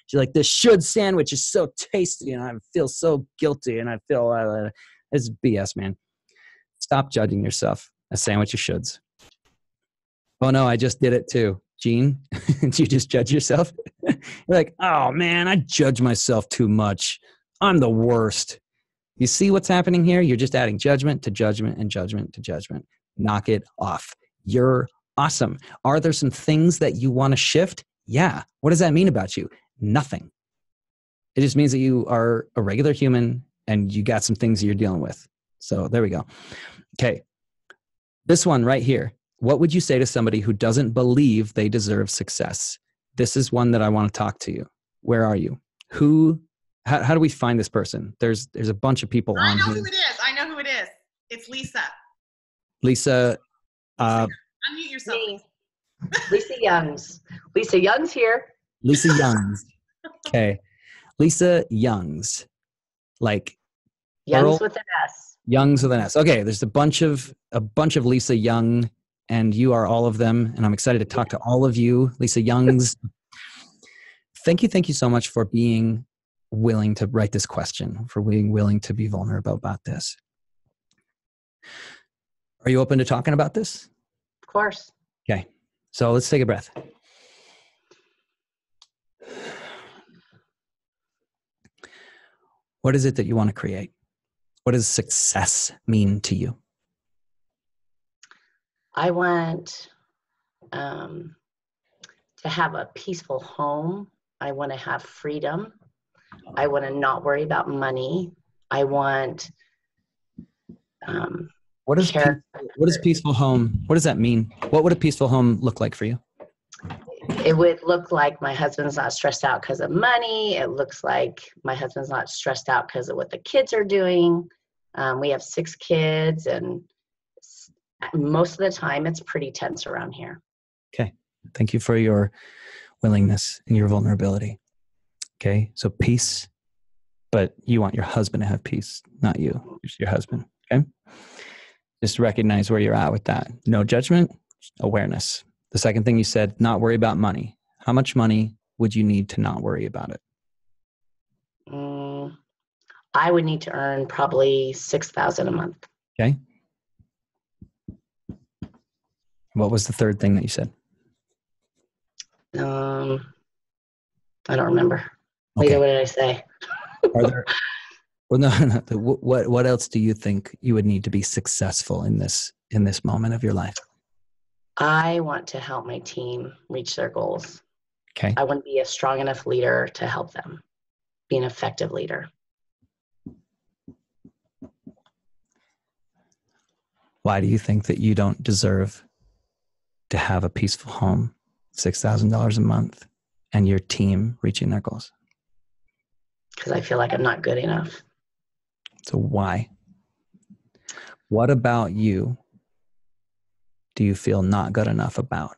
she's like, this should sandwich is so tasty, and I feel so guilty, and I feel it's BS, man. Stop judging yourself. A sandwich of shoulds. Oh no, I just did it too. Gene, did you just judge yourself? You're like, oh man, I judge myself too much. I'm the worst. You see what's happening here? You're just adding judgment to judgment and judgment to judgment. Knock it off. You're awesome. Are there some things that you want to shift? Yeah. What does that mean about you? Nothing. It just means that you are a regular human and you got some things that you're dealing with. So there we go. Okay. This one right here. What would you say to somebody who doesn't believe they deserve success? This is one that I want to talk to you. Where are you? How do we find this person? There's a bunch of people on here. I know who it is. I know who it is. It's Lisa. Lisa. Unmute yourself. Lisa Youngs. Lisa Youngs here. Lisa Youngs. Okay. Lisa Youngs. Like Youngs with an S. Youngs with an S. Okay. There's a bunch of Lisa Young, and you are all of them. And I'm excited to talk to all of you, Lisa Youngs. Thank you so much for being willing to write this question, for being willing to be vulnerable about this. Are you open to talking about this? Of course. Okay. So let's take a breath. What is it that you want to create? What does success mean to you? I want to have a peaceful home. I want to have freedom. I want to not worry about money. I want what is peaceful home? What does that mean? What would a peaceful home look like for you? It would look like my husband's not stressed out because of money. It looks like my husband's not stressed out because of what the kids are doing. We have 6 kids, and most of the time it's pretty tense around here. Okay. Thank you for your willingness and your vulnerability. Okay. So peace, but you want your husband to have peace, not you, just your husband. Okay. Just recognize where you're at with that. No judgment, awareness. The second thing you said, not worry about money. How much money would you need to not worry about it? I would need to earn probably $6,000 a month. Okay. What was the third thing that you said? I don't remember. Okay. What did I say? Are there? Well, no. What else do you think you would need to be successful in this moment of your life? I want to help my team reach their goals. Okay. I want to be a strong enough leader to help them be an effective leader. Why do you think that you don't deserve to have a peaceful home, $6,000 a month, and your team reaching their goals? Because I feel like I'm not good enough. So why? What about you do you feel not good enough about?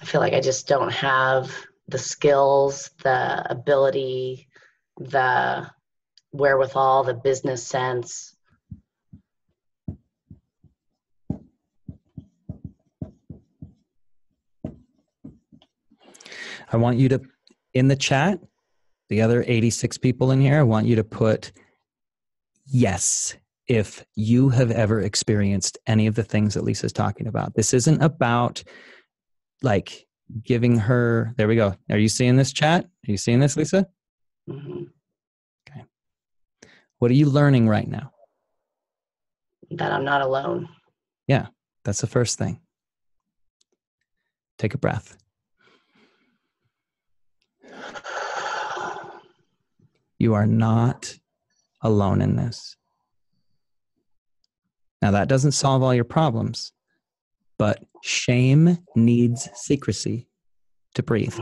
I feel like I just don't have the skills, the ability, the wherewithal, the business sense. I want you to, in the chat, the other 86 people in here, I want you to put yes if you have ever experienced any of the things that Lisa's talking about. This isn't about like giving her, there we go. Are you seeing this chat? Are you seeing this, Lisa? Mm-hmm. Okay. What are you learning right now? That I'm not alone. Yeah, that's the first thing. Take a breath. You are not alone in this. Now, that doesn't solve all your problems, but shame needs secrecy. to breathe.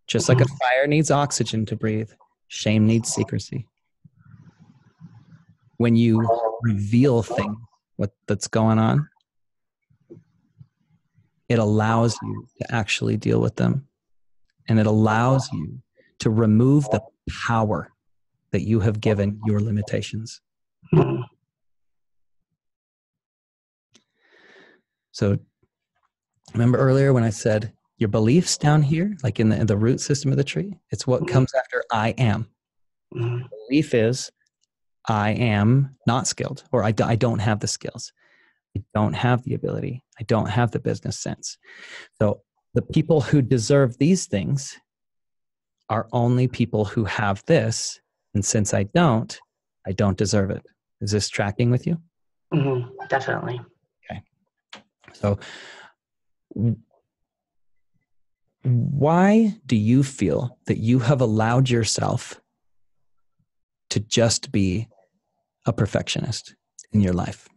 Just like a fire needs oxygen to breathe, shame needs secrecy. When you reveal things, that's going on, it allows you to actually deal with them. And it allows you to remove the power that you have given your limitations. So remember earlier when I said your beliefs down here, like in the root system of the tree, it's what comes after I am. Belief is I am not skilled, or I don't have the skills. I don't have the ability. I don't have the business sense. So the people who deserve these things are only people who have this. And since I don't deserve it. Is this tracking with you? Definitely. Okay. So why do you feel that you have allowed yourself to just be a perfectionist in your life?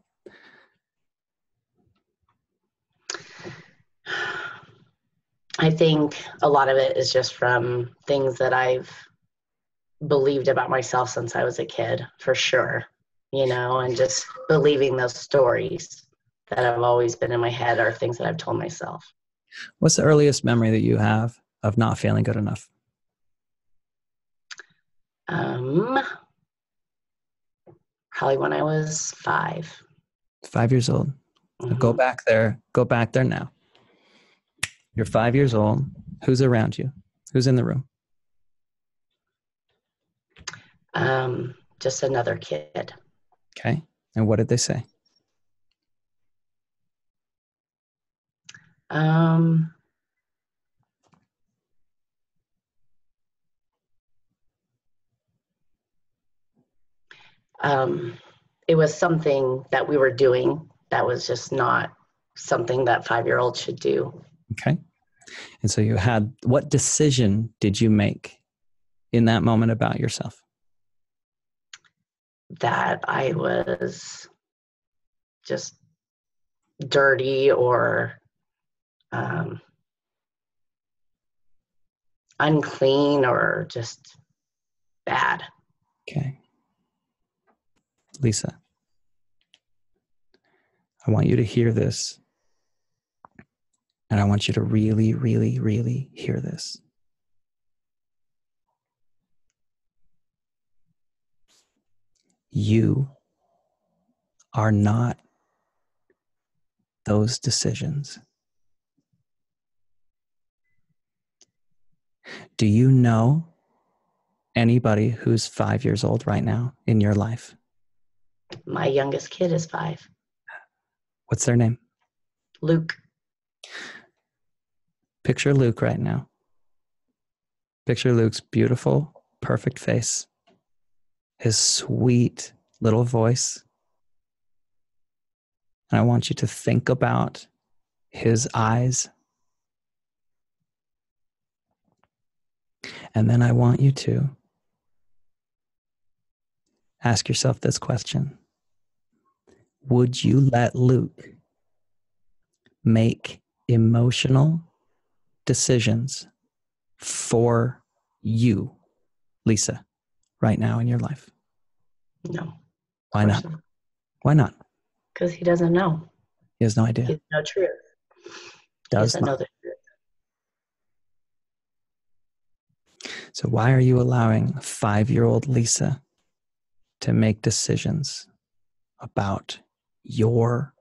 I think a lot of it is just from things that I've believed about myself since I was a kid, for sure, and just believing those stories that have always been in my head are things that I've told myself. What's the earliest memory that you have of not feeling good enough? Probably when I was 5. 5 years old. So go back there now. You're 5 years old. Who's around you? Who's in the room? Just another kid. Okay. And what did they say? It was something that we were doing that was just not something that 5-year-olds should do. Okay. And so what decision did you make in that moment about yourself? That I was just dirty or unclean or just bad. Okay. Lisa, I want you to hear this. And I want you to really, really, really hear this. You are not those decisions. Do you know anybody who's 5 years old right now in your life? My youngest kid is 5. What's their name? Luke. Picture Luke right now. Picture Luke's beautiful, perfect face, his sweet little voice. And I want you to think about his eyes. And then I want you to ask yourself this question. Would you let Luke make emotional decisions for you, Lisa, right now in your life? No. Why not? Why not? Because he doesn't know. He has no idea. He has no truth. Does he doesn't not know the truth. So why are you allowing 5-year-old Lisa to make decisions about your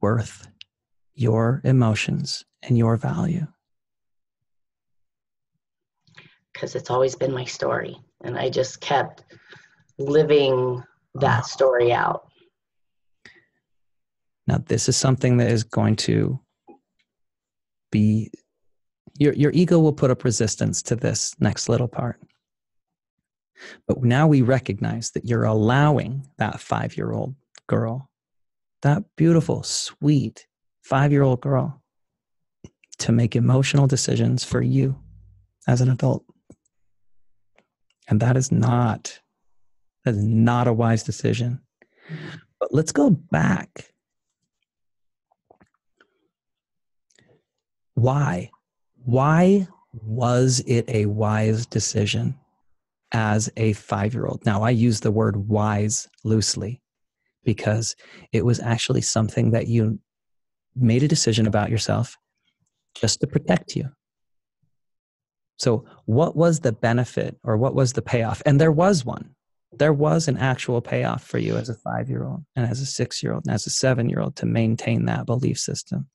worth, your emotions, and your value? Because it's always been my story. And I just kept living that story out. Now, this is something that is going to be, your ego will put up resistance to this next little part. But now we recognize that you're allowing that 5-year-old girl, that beautiful, sweet 5-year-old girl, to make emotional decisions for you as an adult. And that is not a wise decision. But let's go back. Why Was it a wise decision as a 5-year-old? Now, I use the word wise loosely because it was actually something that you made a decision about yourself just to protect you. So what was the benefit or what was the payoff? And there was one. There was an actual payoff for you as a 5-year-old and as a 6-year-old and as a 7-year-old to maintain that belief system.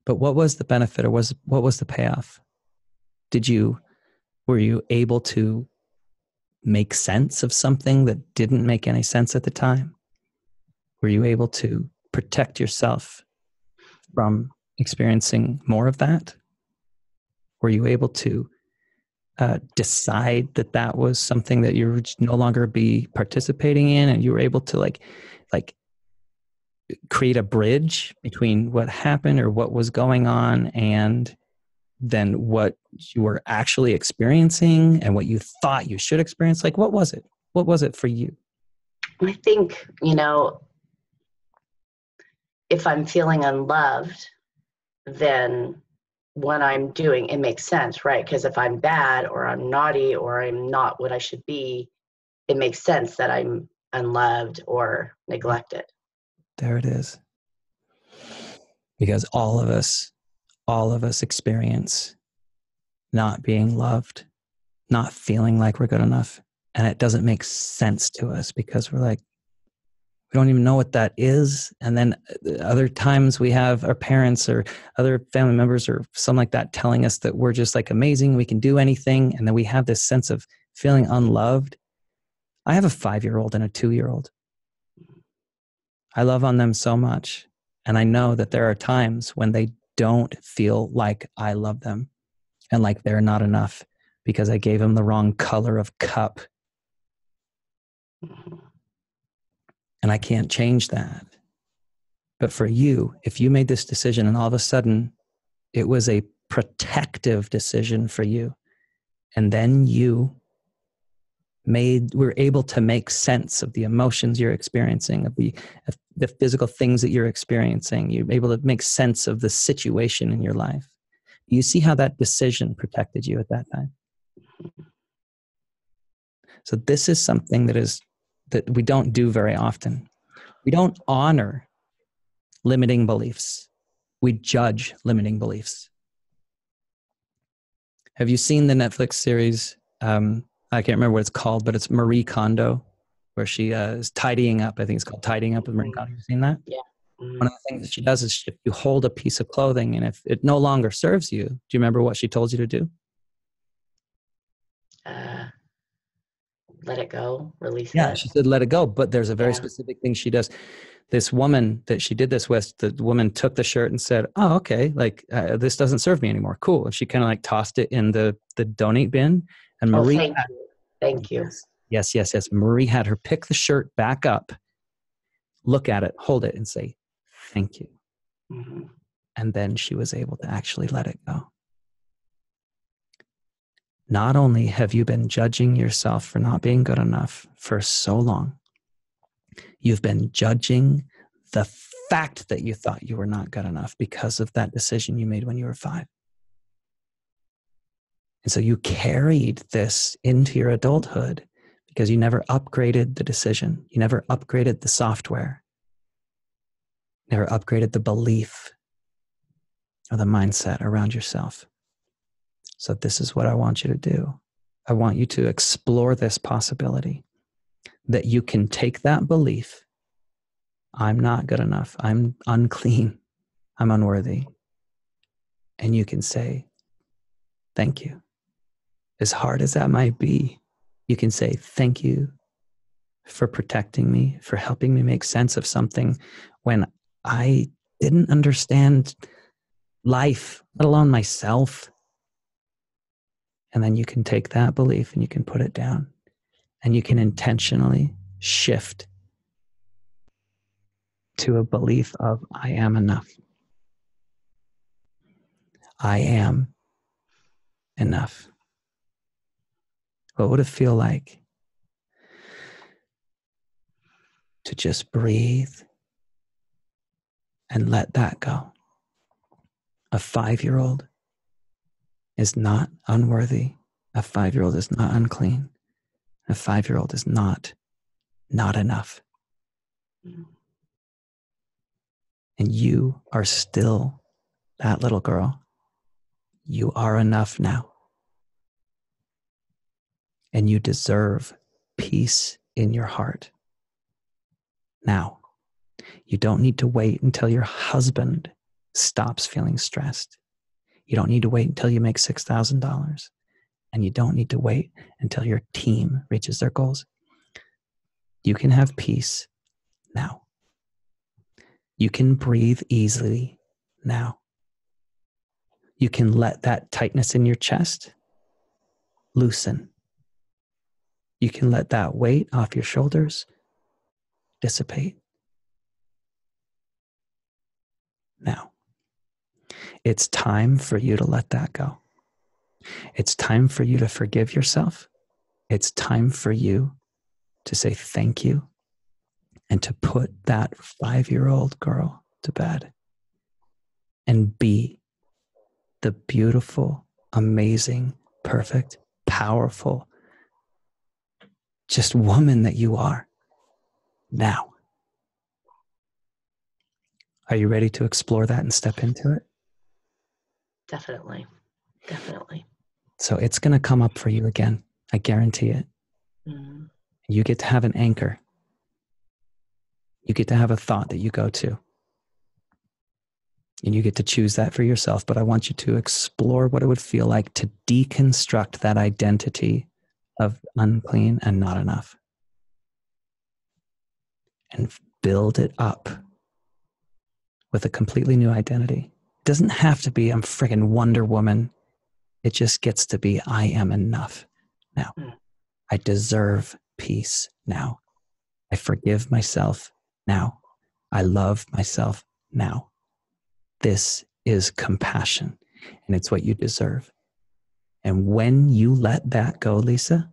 But what was the benefit or what was the payoff? Were you able to make sense of something that didn't make any sense at the time? Were you able to protect yourself from experiencing more of that? Were you able to decide that was something that you would no longer be participating in, and you were able to like create a bridge between what happened or what was going on and then what you were actually experiencing and what you thought you should experience? Like, what was it? What was it for you? I think, if I'm feeling unloved, then what I'm doing, it makes sense, right? Because if I'm bad or I'm naughty or I'm not what I should be, it makes sense that I'm unloved or neglected. There it is. Because all of us experience not being loved, not feeling like we're good enough. And it doesn't make sense to us because we're like, we don't even know what that is. And then other times we have our parents or other family members or something like that telling us that we're just like amazing, we can do anything. And then we have this sense of feeling unloved. I have a 5-year-old and a 2-year-old. I love on them so much. And I know that there are times when they don't feel like I love them and like they're not enough because I gave them the wrong color of cup. And I can't change that. But for you, if you made this decision and all of a sudden it was a protective decision for you, and then you were able to make sense of the emotions you're experiencing, of the physical things that you're experiencing, you're able to make sense of the situation in your life. You see how that decision protected you at that time? So this is something that we don't do very often. We don't honor limiting beliefs. We judge limiting beliefs. Have you seen the Netflix series? I can't remember what it's called, but it's Marie Kondo, where she is tidying up. I think it's called Tidying Up with Marie Kondo. Have you seen that? Yeah. Mm-hmm. One of the things that she does is you hold a piece of clothing, and if it no longer serves you, do you remember what she told you to do? Let it go, release Yeah, it. she said, let it go. But there's a very specific thing she does. This woman that she did this with, the woman took the shirt and said, oh, okay, like this doesn't serve me anymore. Cool. And she kind of like tossed it in the donate bin. And Marie, Thank you. Yes. Marie had her pick the shirt back up, look at it, hold it, and say, thank you. Mm-hmm. And then she was able to actually let it go. Not only have you been judging yourself for not being good enough for so long, you've been judging the fact that you thought you were not good enough because of that decision you made when you were 5. And so you carried this into your adulthood because you never upgraded the decision. You never upgraded the software. Never upgraded the belief or the mindset around yourself. So this is what I want you to do. I want you to explore this possibility that you can take that belief, I'm not good enough, I'm unclean, I'm unworthy, and you can say, thank you. As hard as that might be, you can say, thank you for protecting me, for helping me make sense of something when I didn't understand life, let alone myself. And then you can take that belief and you can put it down and you can intentionally shift to a belief of I am enough. I am enough. What would it feel like to just breathe and let that go? A 5-year-old is not unworthy. A 5-year-old is not unclean. A 5-year-old is not enough. And you are still that little girl. You are enough now. And you deserve peace in your heart. Now, you don't need to wait until your husband stops feeling stressed. You don't need to wait until you make $6,000. And you don't need to wait until your team reaches their goals. You can have peace now. You can breathe easily now. You can let that tightness in your chest loosen. You can let that weight off your shoulders dissipate. Now, it's time for you to let that go. It's time for you to forgive yourself. It's time for you to say thank you and to put that 5-year-old girl to bed and be the beautiful, amazing, perfect, powerful, just woman that you are now. Are you ready to explore that and step into it? Definitely. Definitely. So it's going to come up for you again. I guarantee it. Mm-hmm. You get to have an anchor. You get to have a thought that you go to. And you get to choose that for yourself. But I want you to explore what it would feel like to deconstruct that identity of unclean and not enough. And build it up with a completely new identity. It doesn't have to be I'm friggin' Wonder Woman. It just gets to be I am enough now. I deserve peace now. I forgive myself now. I love myself now. This is compassion, and it's what you deserve. And when you let that go, Lisa,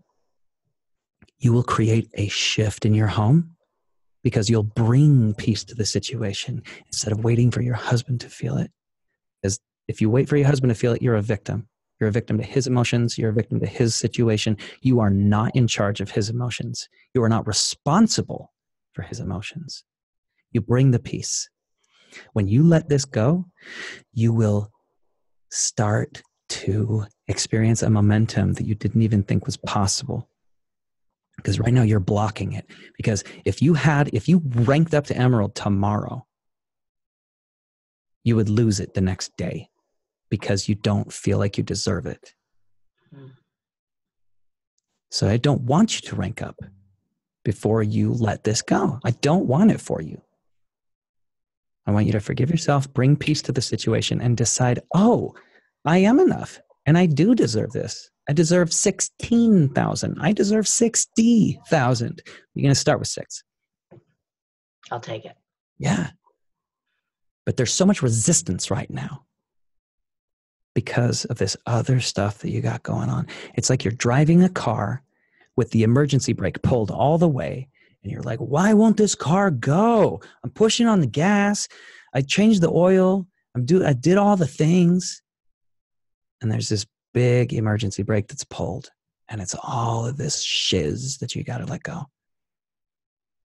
you will create a shift in your home because you'll bring peace to the situation instead of waiting for your husband to feel it. Because if you wait for your husband to feel it, you're a victim. You're a victim to his emotions. You're a victim to his situation. You are not in charge of his emotions. You are not responsible for his emotions. You bring the peace. When you let this go, you will start to experience a momentum that you didn't even think was possible. Because right now you're blocking it. Because if you ranked up to Emerald tomorrow, you would lose it the next day because you don't feel like you deserve it. So I don't want you to rank up before you let this go. I don't want it for you. I want you to forgive yourself, bring peace to the situation, and decide, oh, I am enough, and I do deserve this. I deserve 16,000. I deserve 60,000. You're going to start with 6. I'll take it. Yeah. But there's so much resistance right now because of this other stuff that you got going on. It's like you're driving a car with the emergency brake pulled all the way, and you're like, why won't this car go? I'm pushing on the gas. I changed the oil. I did all the things. And there's this big emergency brake that's pulled. And it's all of this shiz that you got to let go.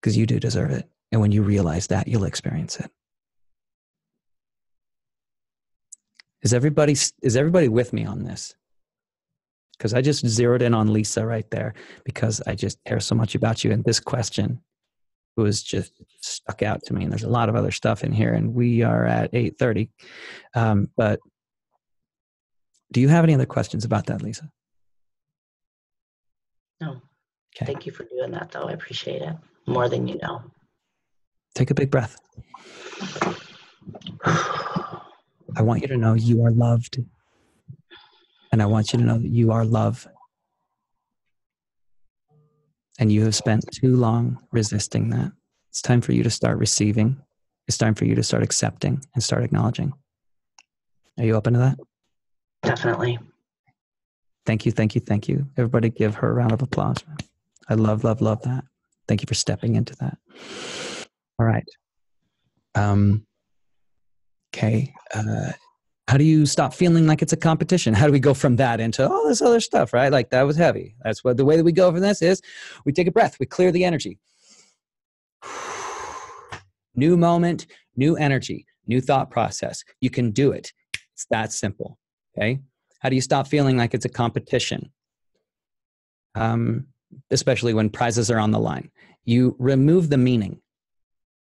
Because you do deserve it. And when you realize that, you'll experience it. Is everybody with me on this? Because I just zeroed in on Lisa right there because I just care so much about you. And this question was just stuck out to me. And there's a lot of other stuff in here. And we are at 8:30. But do you have any other questions about that, Lisa? No. Okay. Thank you for doing that, though. I appreciate it more than you know. Take a big breath. I want you to know you are loved. And I want you to know that you are love. And you have spent too long resisting that. It's time for you to start receiving. It's time for you to start accepting and start acknowledging. Are you open to that? Definitely. Thank you, thank you, thank you. Everybody give her a round of applause. I love, love, love that. Thank you for stepping into that. All right. Okay. How do you stop feeling like it's a competition? How do we go from that into all this other stuff, right? Like that was heavy. That's what the way that we go from this is we take a breath, we clear the energy. New moment, new energy, new thought process. You can do it. It's that simple, okay? How do you stop feeling like it's a competition? Especially when prizes are on the line. You remove the meaning,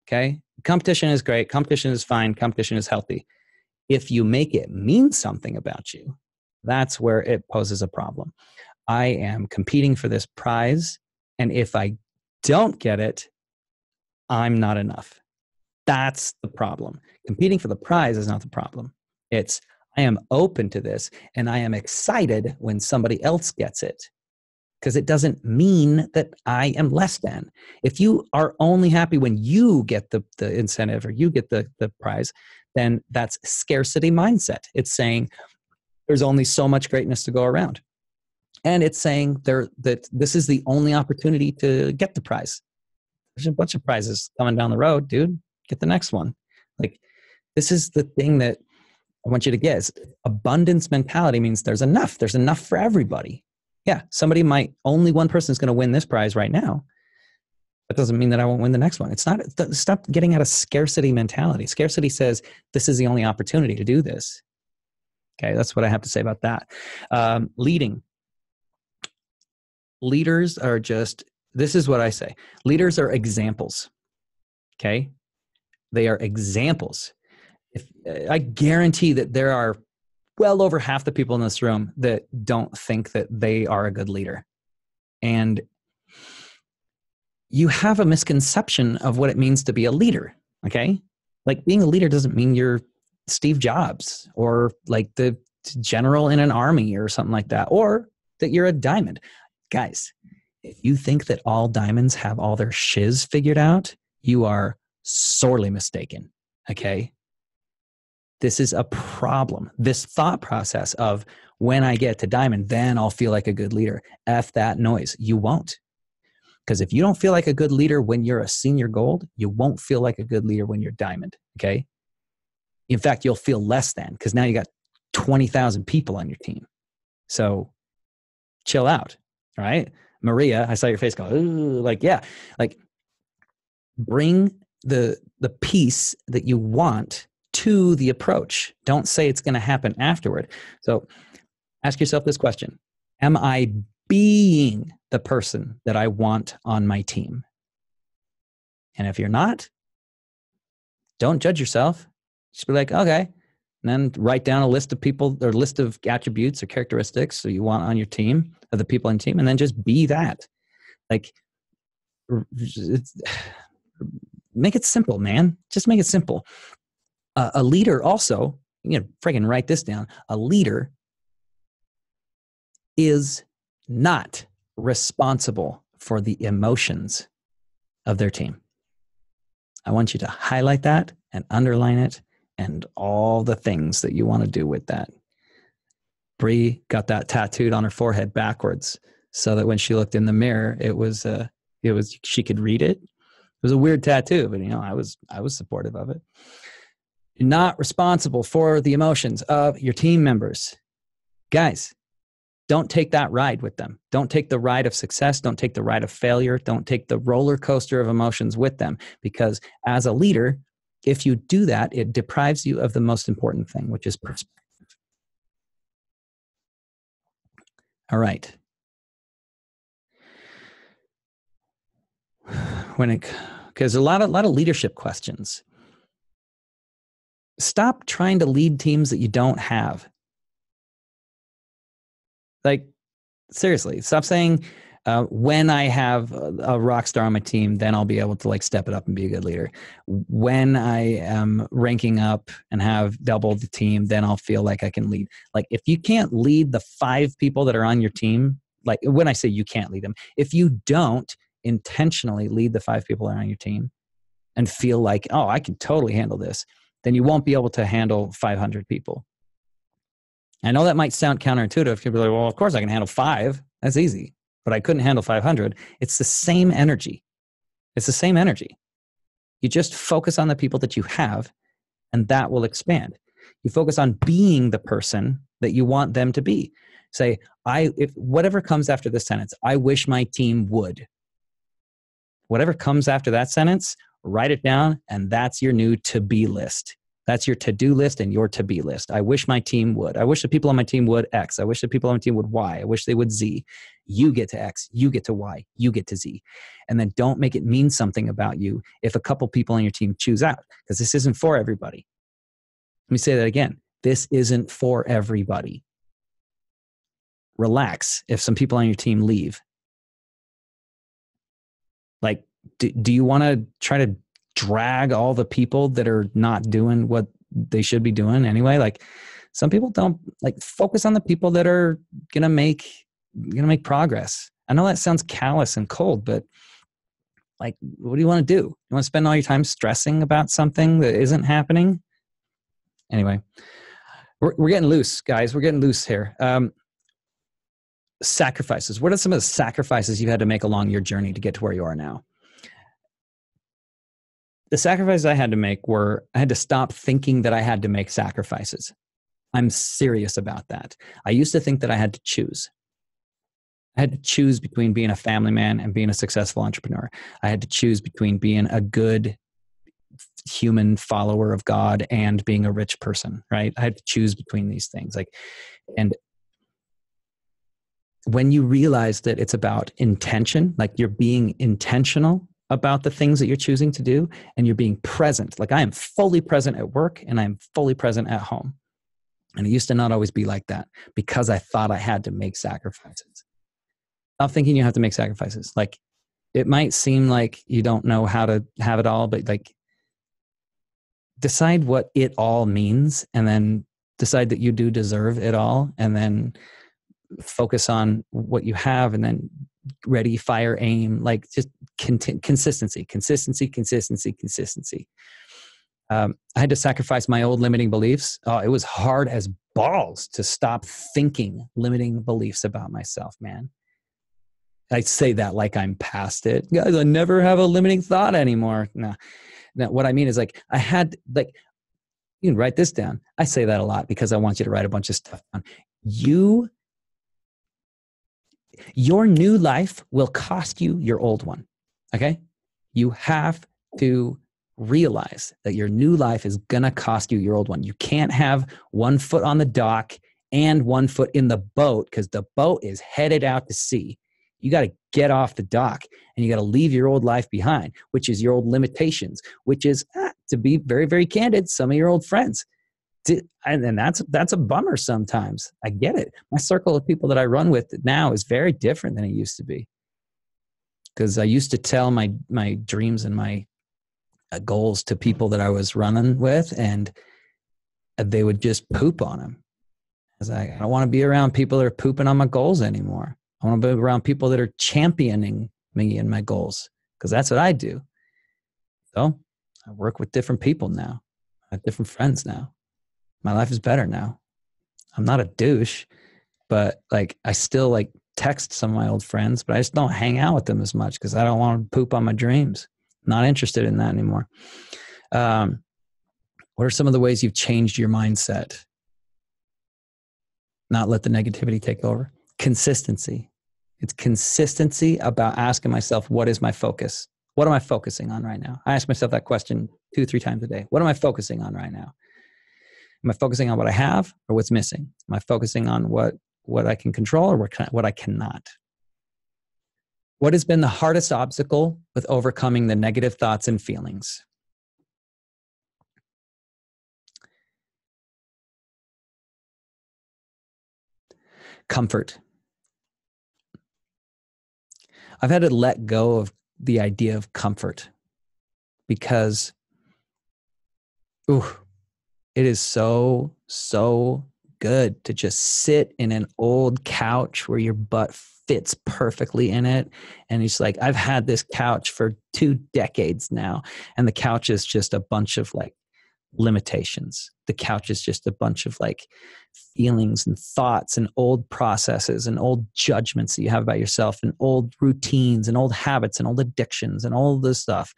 okay? Competition is great. Competition is fine. Competition is healthy. If you make it mean something about you, that's where it poses a problem. I am competing for this prize, and if I don't get it, I'm not enough. That's the problem. Competing for the prize is not the problem. It's, I am open to this, and I am excited when somebody else gets it, because it doesn't mean that I am less than. If you are only happy when you get the incentive or you get the prize, then that's scarcity mindset. It's saying there's only so much greatness to go around. And it's saying that this is the only opportunity to get the prize. There's a bunch of prizes coming down the road, dude. Get the next one. Like, this is the thing that I want you to get is abundance mentality means there's enough. There's enough for everybody. Yeah, only one person is going to win this prize right now. That doesn't mean that I won't win the next one. It's not, stop getting out of scarcity mentality. Scarcity says this is the only opportunity to do this. Okay, that's what I have to say about that. Leading. Leaders are this is what I say. Leaders are examples. Okay? They are examples. I guarantee that there are well over half the people in this room that don't think that they are a good leader. And you have a misconception of what it means to be a leader, okay? Like being a leader doesn't mean you're Steve Jobs or like the general in an army or something like that, or that you're a diamond. Guys, if you think that all diamonds have all their shiz figured out, you are sorely mistaken, okay? This is a problem. This thought process of when I get to diamond, then I'll feel like a good leader. F that noise. You won't. Because if you don't feel like a good leader when you're a senior gold, you won't feel like a good leader when you're diamond, okay? In fact, you'll feel less than because now you got 20,000 people on your team. So chill out, all right? Maria, I saw your face go, ooh, like, yeah. Like bring the piece that you want to the approach. Don't say it's going to happen afterward. So ask yourself this question. Am I being the person that I want on my team? And if you're not, don't judge yourself. Just be like, okay. And then write down a list of people or list of attributes or characteristics that you want on your team, of the people on your team, and then just be that. Like, make it simple, man. Just make it simple. A leader also, freaking write this down. A leader is not responsible for the emotions of their team. I want you to highlight that and underline it and all the things that you want to do with that. Bree got that tattooed on her forehead backwards so that when she looked in the mirror, it was she could read it. It was a weird tattoo, but I was supportive of it. You're not responsible for the emotions of your team members. Guys, don't take that ride with them. Don't take the ride of success. Don't take the ride of failure. Don't take the roller coaster of emotions with them, because as a leader, if you do that, it deprives you of the most important thing, which is perspective. All right. Because a lot of leadership questions. Stop trying to lead teams that you don't have. Like, seriously, stop saying, when I have a rock star on my team, then I'll be able to step it up and be a good leader. When I am ranking up and have doubled the team, then I'll feel like I can lead. Like, if you can't lead the 5 people that are on your team, like when I say you can't lead them, if you don't intentionally lead the 5 people that are on your team and feel like, oh, I can totally handle this, then you won't be able to handle 500 people. I know that might sound counterintuitive. You'll be like, well, of course I can handle 5. That's easy. But I couldn't handle 500. It's the same energy. It's the same energy. You just focus on the people that you have, and that will expand. You focus on being the person that you want them to be. Say, if whatever comes after this sentence, I wish my team would. Whatever comes after that sentence, write it down, and that's your new to-be list. That's your to-do list and your to-be list. I wish my team would. I wish the people on my team would X. I wish the people on my team would Y. I wish they would Z. You get to X. You get to Y. You get to Z. And then don't make it mean something about you if a couple people on your team choose out, because this isn't for everybody. Let me say that again. This isn't for everybody. Relax if some people on your team leave. Like, do you want to try to drag all the people that are not doing what they should be doing anyway? Like, some people don't, like, focus on the people that are gonna make progress. I know that sounds callous and cold, but like, what do you want to do? You want to spend all your time stressing about something that isn't happening? Anyway, we're getting loose, guys. We're getting loose here. Sacrifices. What are some of the sacrifices you had to make along your journey to get to where you are now? The sacrifices I had to make were, I had to stop thinking that I had to make sacrifices. I'm serious about that. I used to think that I had to choose. I had to choose between being a family man and being a successful entrepreneur. I had to choose between being a good human follower of God and being a rich person, right? I had to choose between these things. And when you realize that it's about intention, like you're being intentional about the things that you're choosing to do, and you're being present. Like, I am fully present at work and I'm fully present at home. And it used to not always be like that because I thought I had to make sacrifices. Stop thinking you have to make sacrifices. Like, it might seem like you don't know how to have it all, but like, decide what it all means, and then decide that you do deserve it all, and then focus on what you have, and then ready, fire, aim, like just consistency. I had to sacrifice my old limiting beliefs. Oh, it was hard as balls to stop thinking limiting beliefs about myself, man. I say that like I'm past it. Guys, I never have a limiting thought anymore. No, what I mean is, like, I had, like, you can write this down. I say that a lot because I want you to write a bunch of stuff down. Your new life will cost you your old one, okay? You have to realize that your new life is going to cost you your old one. You can't have one foot on the dock and one foot in the boat, because the boat is headed out to sea. You got to get off the dock, and you got to leave your old life behind, which is your old limitations, which is, to be very, very candid, some of your old friends. And that's a bummer sometimes. I get it. My circle of people that I run with now is very different than it used to be. Because I used to tell my dreams and my goals to people that I was running with, and they would just poop on them. I was like, I don't want to be around people that are pooping on my goals anymore. I want to be around people that are championing me and my goals, because that's what I do. So I work with different people now. I have different friends now. My life is better now. I'm not a douche, but like, I still like text some of my old friends, but I just don't hang out with them as much because I don't want to poop on my dreams. Not interested in that anymore. What are some of the ways you've changed your mindset? Not let the negativity take over. Consistency. It's consistency about asking myself, what is my focus? What am I focusing on right now? I ask myself that question 2-3 times a day. What am I focusing on right now? Am I focusing on what I have or what's missing? Am I focusing on what I can control or what I cannot? What has been the hardest obstacle with overcoming the negative thoughts and feelings? Comfort. I've had to let go of the idea of comfort because, it is so good to just sit in an old couch where your butt fits perfectly in it. And it's like, I've had this couch for 2 decades now, and the couch is just a bunch of like limitations. The couch is just a bunch of like feelings and thoughts and old processes and old judgments that you have about yourself and old routines and old habits and old addictions and all this stuff.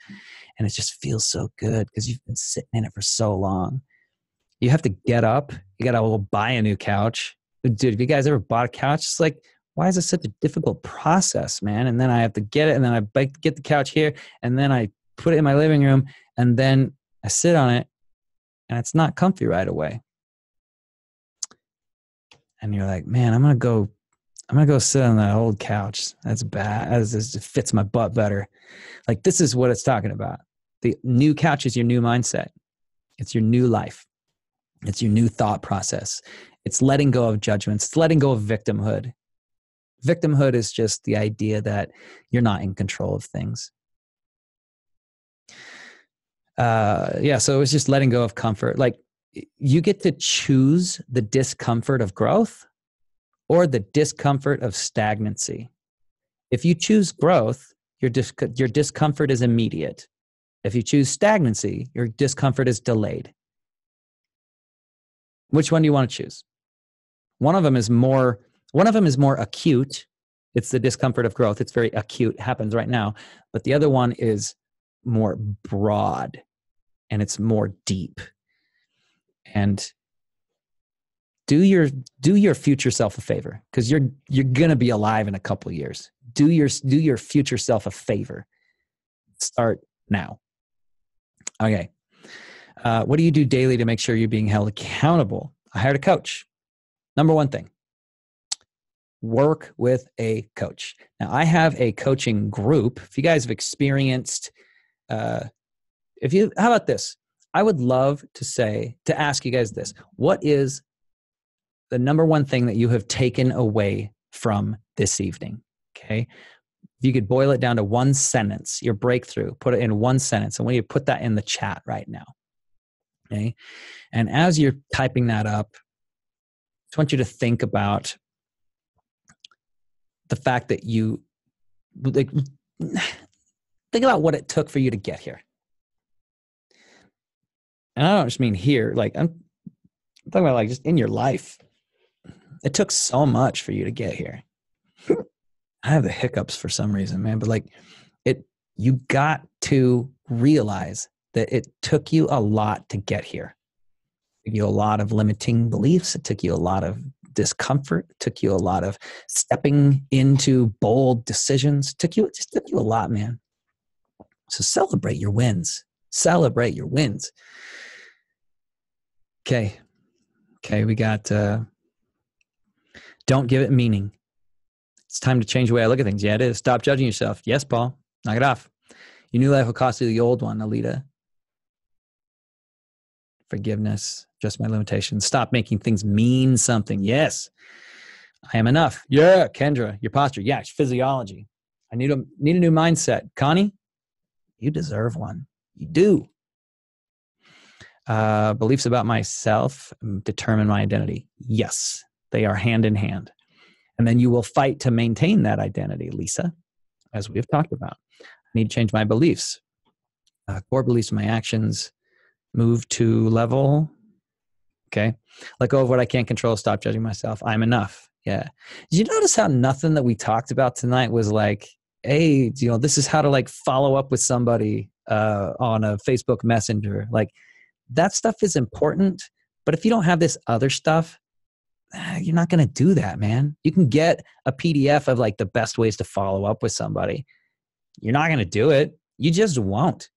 And it just feels so good because you've been sitting in it for so long. You have to get up. You got to go buy a new couch. Dude, have you guys ever bought a couch? It's like, why is it such a difficult process, man? And then I have to get it, and then I get the couch here, and then I put it in my living room, and then I sit on it, and it's not comfy right away. And you're like, man, I'm gonna go sit on that old couch. That's bad. It fits my butt better. Like, this is what it's talking about. The new couch is your new mindset. It's your new life. It's your new thought process. It's letting go of judgments. It's letting go of victimhood. Victimhood is just the idea that you're not in control of things. So it's just letting go of comfort. Like, you get to choose the discomfort of growth or the discomfort of stagnancy. If you choose growth, your discomfort is immediate. If you choose stagnancy, your discomfort is delayed. Which one do you want to choose? One of them is more acute. It's the discomfort of growth. It's very acute, happens right now. But the other one is more broad, and it's more deep. And do your future self a favor, because you're gonna be alive in a couple of years. Do your future self a favor. Start now. Okay. What do you do daily to make sure you're being held accountable? I hired a coach. Number one thing, work with a coach. Now, I have a coaching group. If you guys have experienced, how about this? I would love to ask you guys this. What is the number one thing that you have taken away from this evening? Okay. If you could boil it down to one sentence, your breakthrough, put it in one sentence. And when you put that in the chat right now. Okay. And as you're typing that up, I just want you to think about the fact that think about what it took for you to get here. And I don't just mean here, like I'm talking about like just in your life. It took so much for you to get here. I have the hiccups for some reason, man, but like you got to realize that it took you a lot to get here. It took you a lot of limiting beliefs. It took you a lot of discomfort. It took you a lot of stepping into bold decisions. It just took you a lot, man. So celebrate your wins. Celebrate your wins. Okay, we got, don't give it meaning. It's time to change the way I look at things. Yeah, it is. Stop judging yourself. Yes, Paul. Knock it off. Your new life will cost you the old one, Alita. Forgiveness, just my limitations. Stop making things mean something. Yes. I am enough. Yeah, Kendra. Your posture. Yeah, physiology. I need a new mindset. Connie, you deserve one. You do. Beliefs about myself determine my identity. Yes, they are hand in hand. And then you will fight to maintain that identity, Lisa, as we have talked about. I need to change my beliefs. Core beliefs, my actions, move to level. Okay. Let go of what I can't control. Stop judging myself. I'm enough. Yeah. Did you notice how nothing that we talked about tonight was like, hey, this is how to like follow up with somebody on a Facebook Messenger. Like, that stuff is important, but if you don't have this other stuff, you're not going to do that, man. You can get a PDF of like the best ways to follow up with somebody. You're not going to do it. You just won't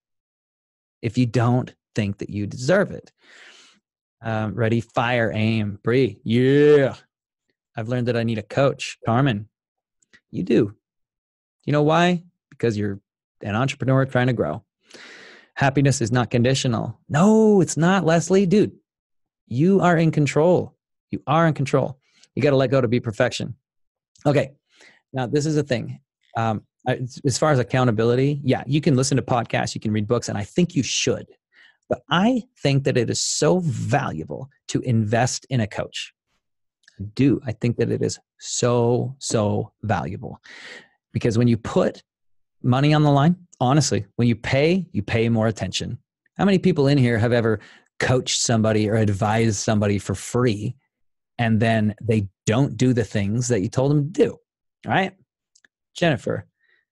if you don't think that you deserve it. Ready, fire, aim, Bree. Yeah. I've learned that I need a coach. Carmen, you do. You know why? Because you're an entrepreneur trying to grow. Happiness is not conditional. No, it's not, Leslie. Dude, you are in control. You are in control. You got to let go to be perfection. Okay. Now, this is the thing. As far as accountability, yeah, you can listen to podcasts, you can read books, and I think you should. But I think that it is so valuable to invest in a coach. I think that it is so, so valuable. Because when you put money on the line, honestly, when you pay more attention. How many people in here have ever coached somebody or advised somebody for free and then they don't do the things that you told them to do? All right? Jennifer,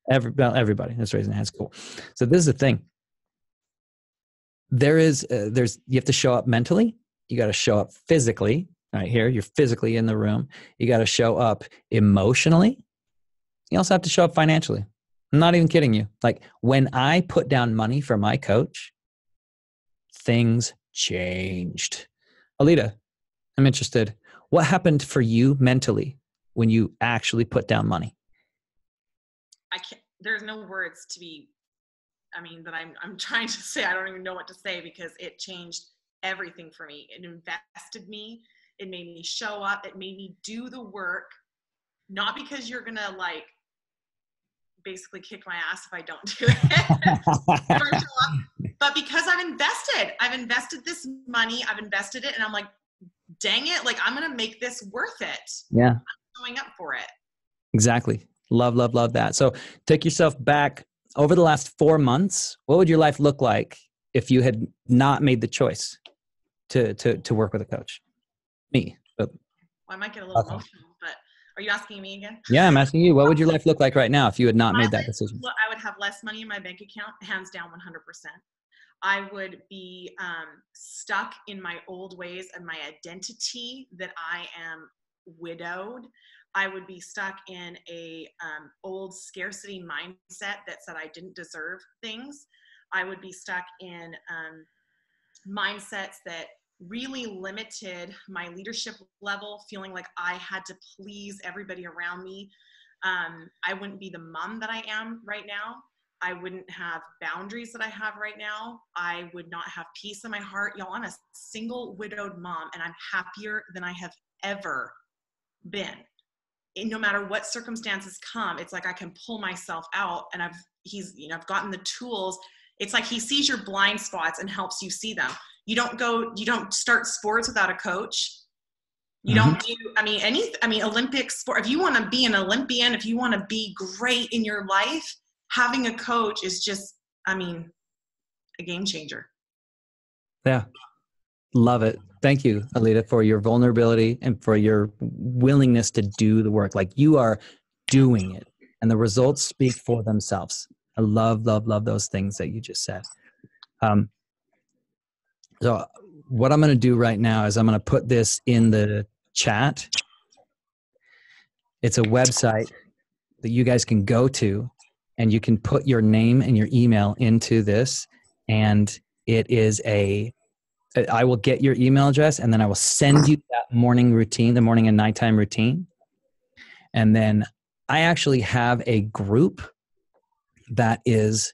everybody that's raising their hands. Cool. So this is the thing. You have to show up mentally, You got to show up physically, right here. You're physically in the room. You got to show up emotionally. You also have to show up financially. I'm not even kidding you. Like when I put down money for my coach, things changed. Alita, I'm interested. What happened for you mentally when you actually put down money? There's no words that I'm trying to say. I don't even know what to say because it changed everything for me. It invested me. It made me show up. It made me do the work, not because you're going to like basically kick my ass if I don't do it, but because I've invested this money. I've invested it and I'm like, dang it. Like I'm going to make this worth it. Yeah. I'm showing up for it. Exactly. Love, love, love that. So take yourself back over the last 4 months. What would your life look like if you had not made the choice to work with a coach? Me. Well, I might get a little emotional, but are you asking me again? Yeah, I'm asking you. What would your life look like right now if you had not made that decision? I would have less money in my bank account, hands down 100%. I would be stuck in my old ways and my identity that I am widowed. I would be stuck in a old scarcity mindset that said I didn't deserve things. I would be stuck in mindsets that really limited my leadership level, feeling like I had to please everybody around me. I wouldn't be the mom that I am right now. I wouldn't have boundaries that I have right now. I would not have peace in my heart. Y'all, I'm a single widowed mom and I'm happier than I have ever been. And no matter what circumstances come, it's like I can pull myself out and I've gotten the tools. It's like he sees your blind spots and helps you see them. You don't start sports without a coach. You don't do, Olympic sport. If you want to be an Olympian, if you want to be great in your life, having a coach is just, a game changer. Yeah. Love it. Thank you, Alita, for your vulnerability and for your willingness to do the work. Like you are doing it and the results speak for themselves. I love, love, love those things that you just said. So what I'm going to do right now is I'm going to put this in the chat. It's a website that you guys can go to and you can put your name and your email into this. And it is I will get your email address and then I will send you that morning routine, the morning and nighttime routine. And then I actually have a group that is,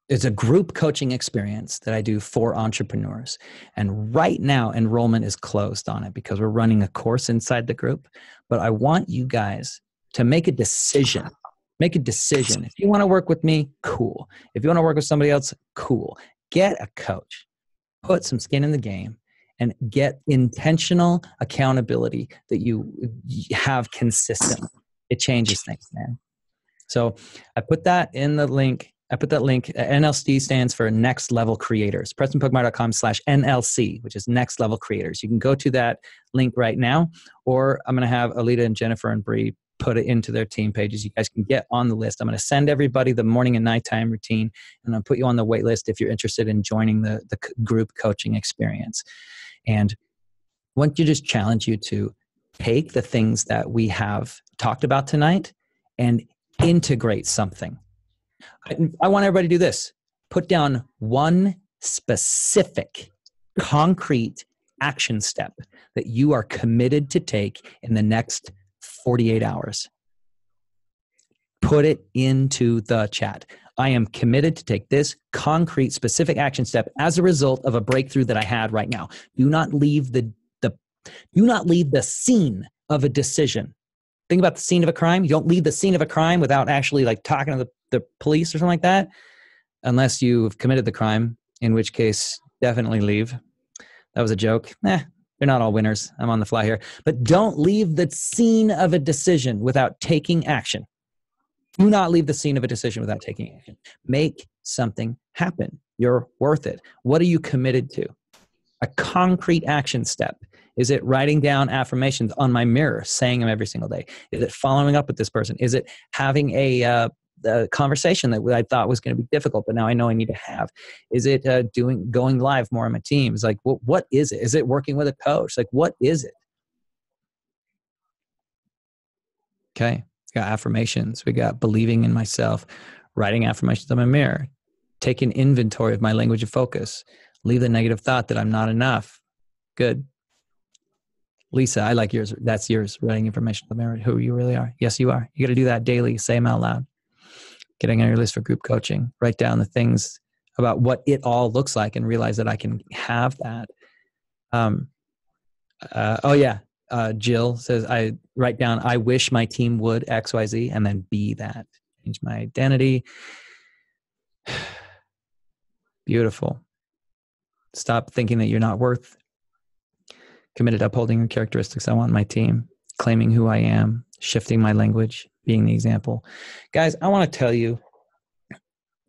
it's a group coaching experience that I do for entrepreneurs. And right now enrollment is closed on it because we're running a course inside the group. But I want you guys to make a decision. Make a decision. If you want to work with me, cool. If you want to work with somebody else, cool. Get a coach, put some skin in the game, and get intentional accountability that you have consistently. It changes things, man. So I put that in the link. I put that link. NLC stands for Next Level Creators. PrestonPugmire.com/NLC, which is Next Level Creators. You can go to that link right now, or I'm going to have Alita and Jennifer and Bree put it into their team pages. You guys can get on the list. I'm going to send everybody the morning and nighttime routine, and I'll put you on the wait list if you're interested in joining the group coaching experience. And I want to just challenge you to take the things that we have talked about tonight and integrate something. I want everybody to do this. Put down one specific, concrete action step that you are committed to take in the next 48 hours. Put it into the chat. I am committed to take this concrete, specific action step as a result of a breakthrough that I had right now. Do not leave the scene of a decision. Think about the scene of a crime. You don't leave the scene of a crime without actually like talking to the police or something like that, unless you've committed the crime, in which case definitely leave. That was a joke. They're not all winners. I'm on the fly here. But don't leave the scene of a decision without taking action. Do not leave the scene of a decision without taking action. Make something happen. You're worth it. What are you committed to? A concrete action step. Is it writing down affirmations on my mirror, saying them every single day? Is it following up with this person? Is it having a the conversation that I thought was going to be difficult, but now I know I need to have? Is it going live more on my teams? Like, what is it? Is it working with a coach? Like, what is it? Okay. We got affirmations. We got believing in myself, writing affirmations on my mirror, taking inventory of my language of focus, leave the negative thought that I'm not enough. Good. Lisa, I like yours. That's yours. Writing information on the mirror, who you really are. Yes, you are. You got to do that daily. Say them out loud. Getting on your list for group coaching. Write down the things about what it all looks like and realize that I can have that. Jill says, I write down, I wish my team would X, Y, Z, and then be that. Change my identity. Beautiful. Stop thinking that you're not worth. Committed to upholding the characteristics I want in my team. Claiming who I am. Shifting my language. Being the example. Guys, I want to tell you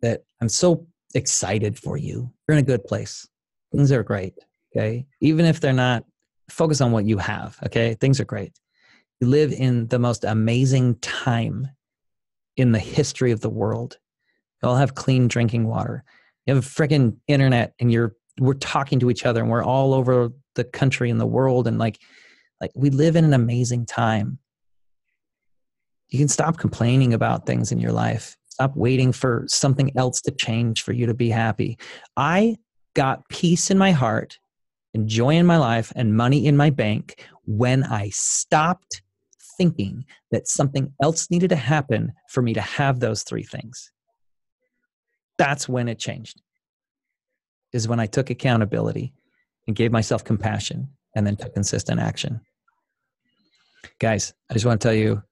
that I'm so excited for you. You're in a good place. Things are great. Okay. Even if they're not, focus on what you have. Okay. Things are great. You live in the most amazing time in the history of the world. You all have clean drinking water. You have a freaking internet, and we're talking to each other, and we're all over the country and the world. And like we live in an amazing time. You can stop complaining about things in your life. Stop waiting for something else to change for you to be happy. I got peace in my heart and joy in my life and money in my bank when I stopped thinking that something else needed to happen for me to have those three things. That's when it changed. Is when I took accountability and gave myself compassion and then took consistent action. Guys, I just want to tell you,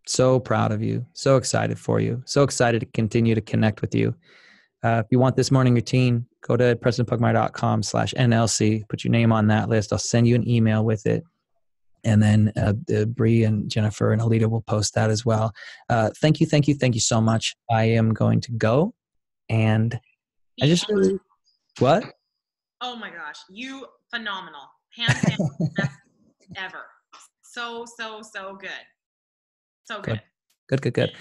so proud of you, so excited for you, so excited to continue to connect with you. If you want this morning routine, go to PrestonPugmire.com/NLC, put your name on that list. I'll send you an email with it. And then Bree and Jennifer and Alita will post that as well. Thank you so much. I am going to go, and I just really, what? Oh my gosh, you phenomenal. Hands down, best ever. So good. So good. Good.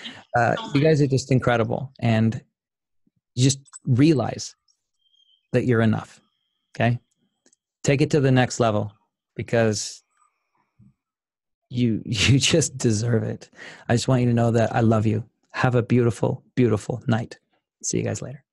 You guys are just incredible. And you just realize that you're enough. Okay? Take it to the next level, because you just deserve it. I just want you to know that I love you. Have a beautiful, beautiful night. See you guys later.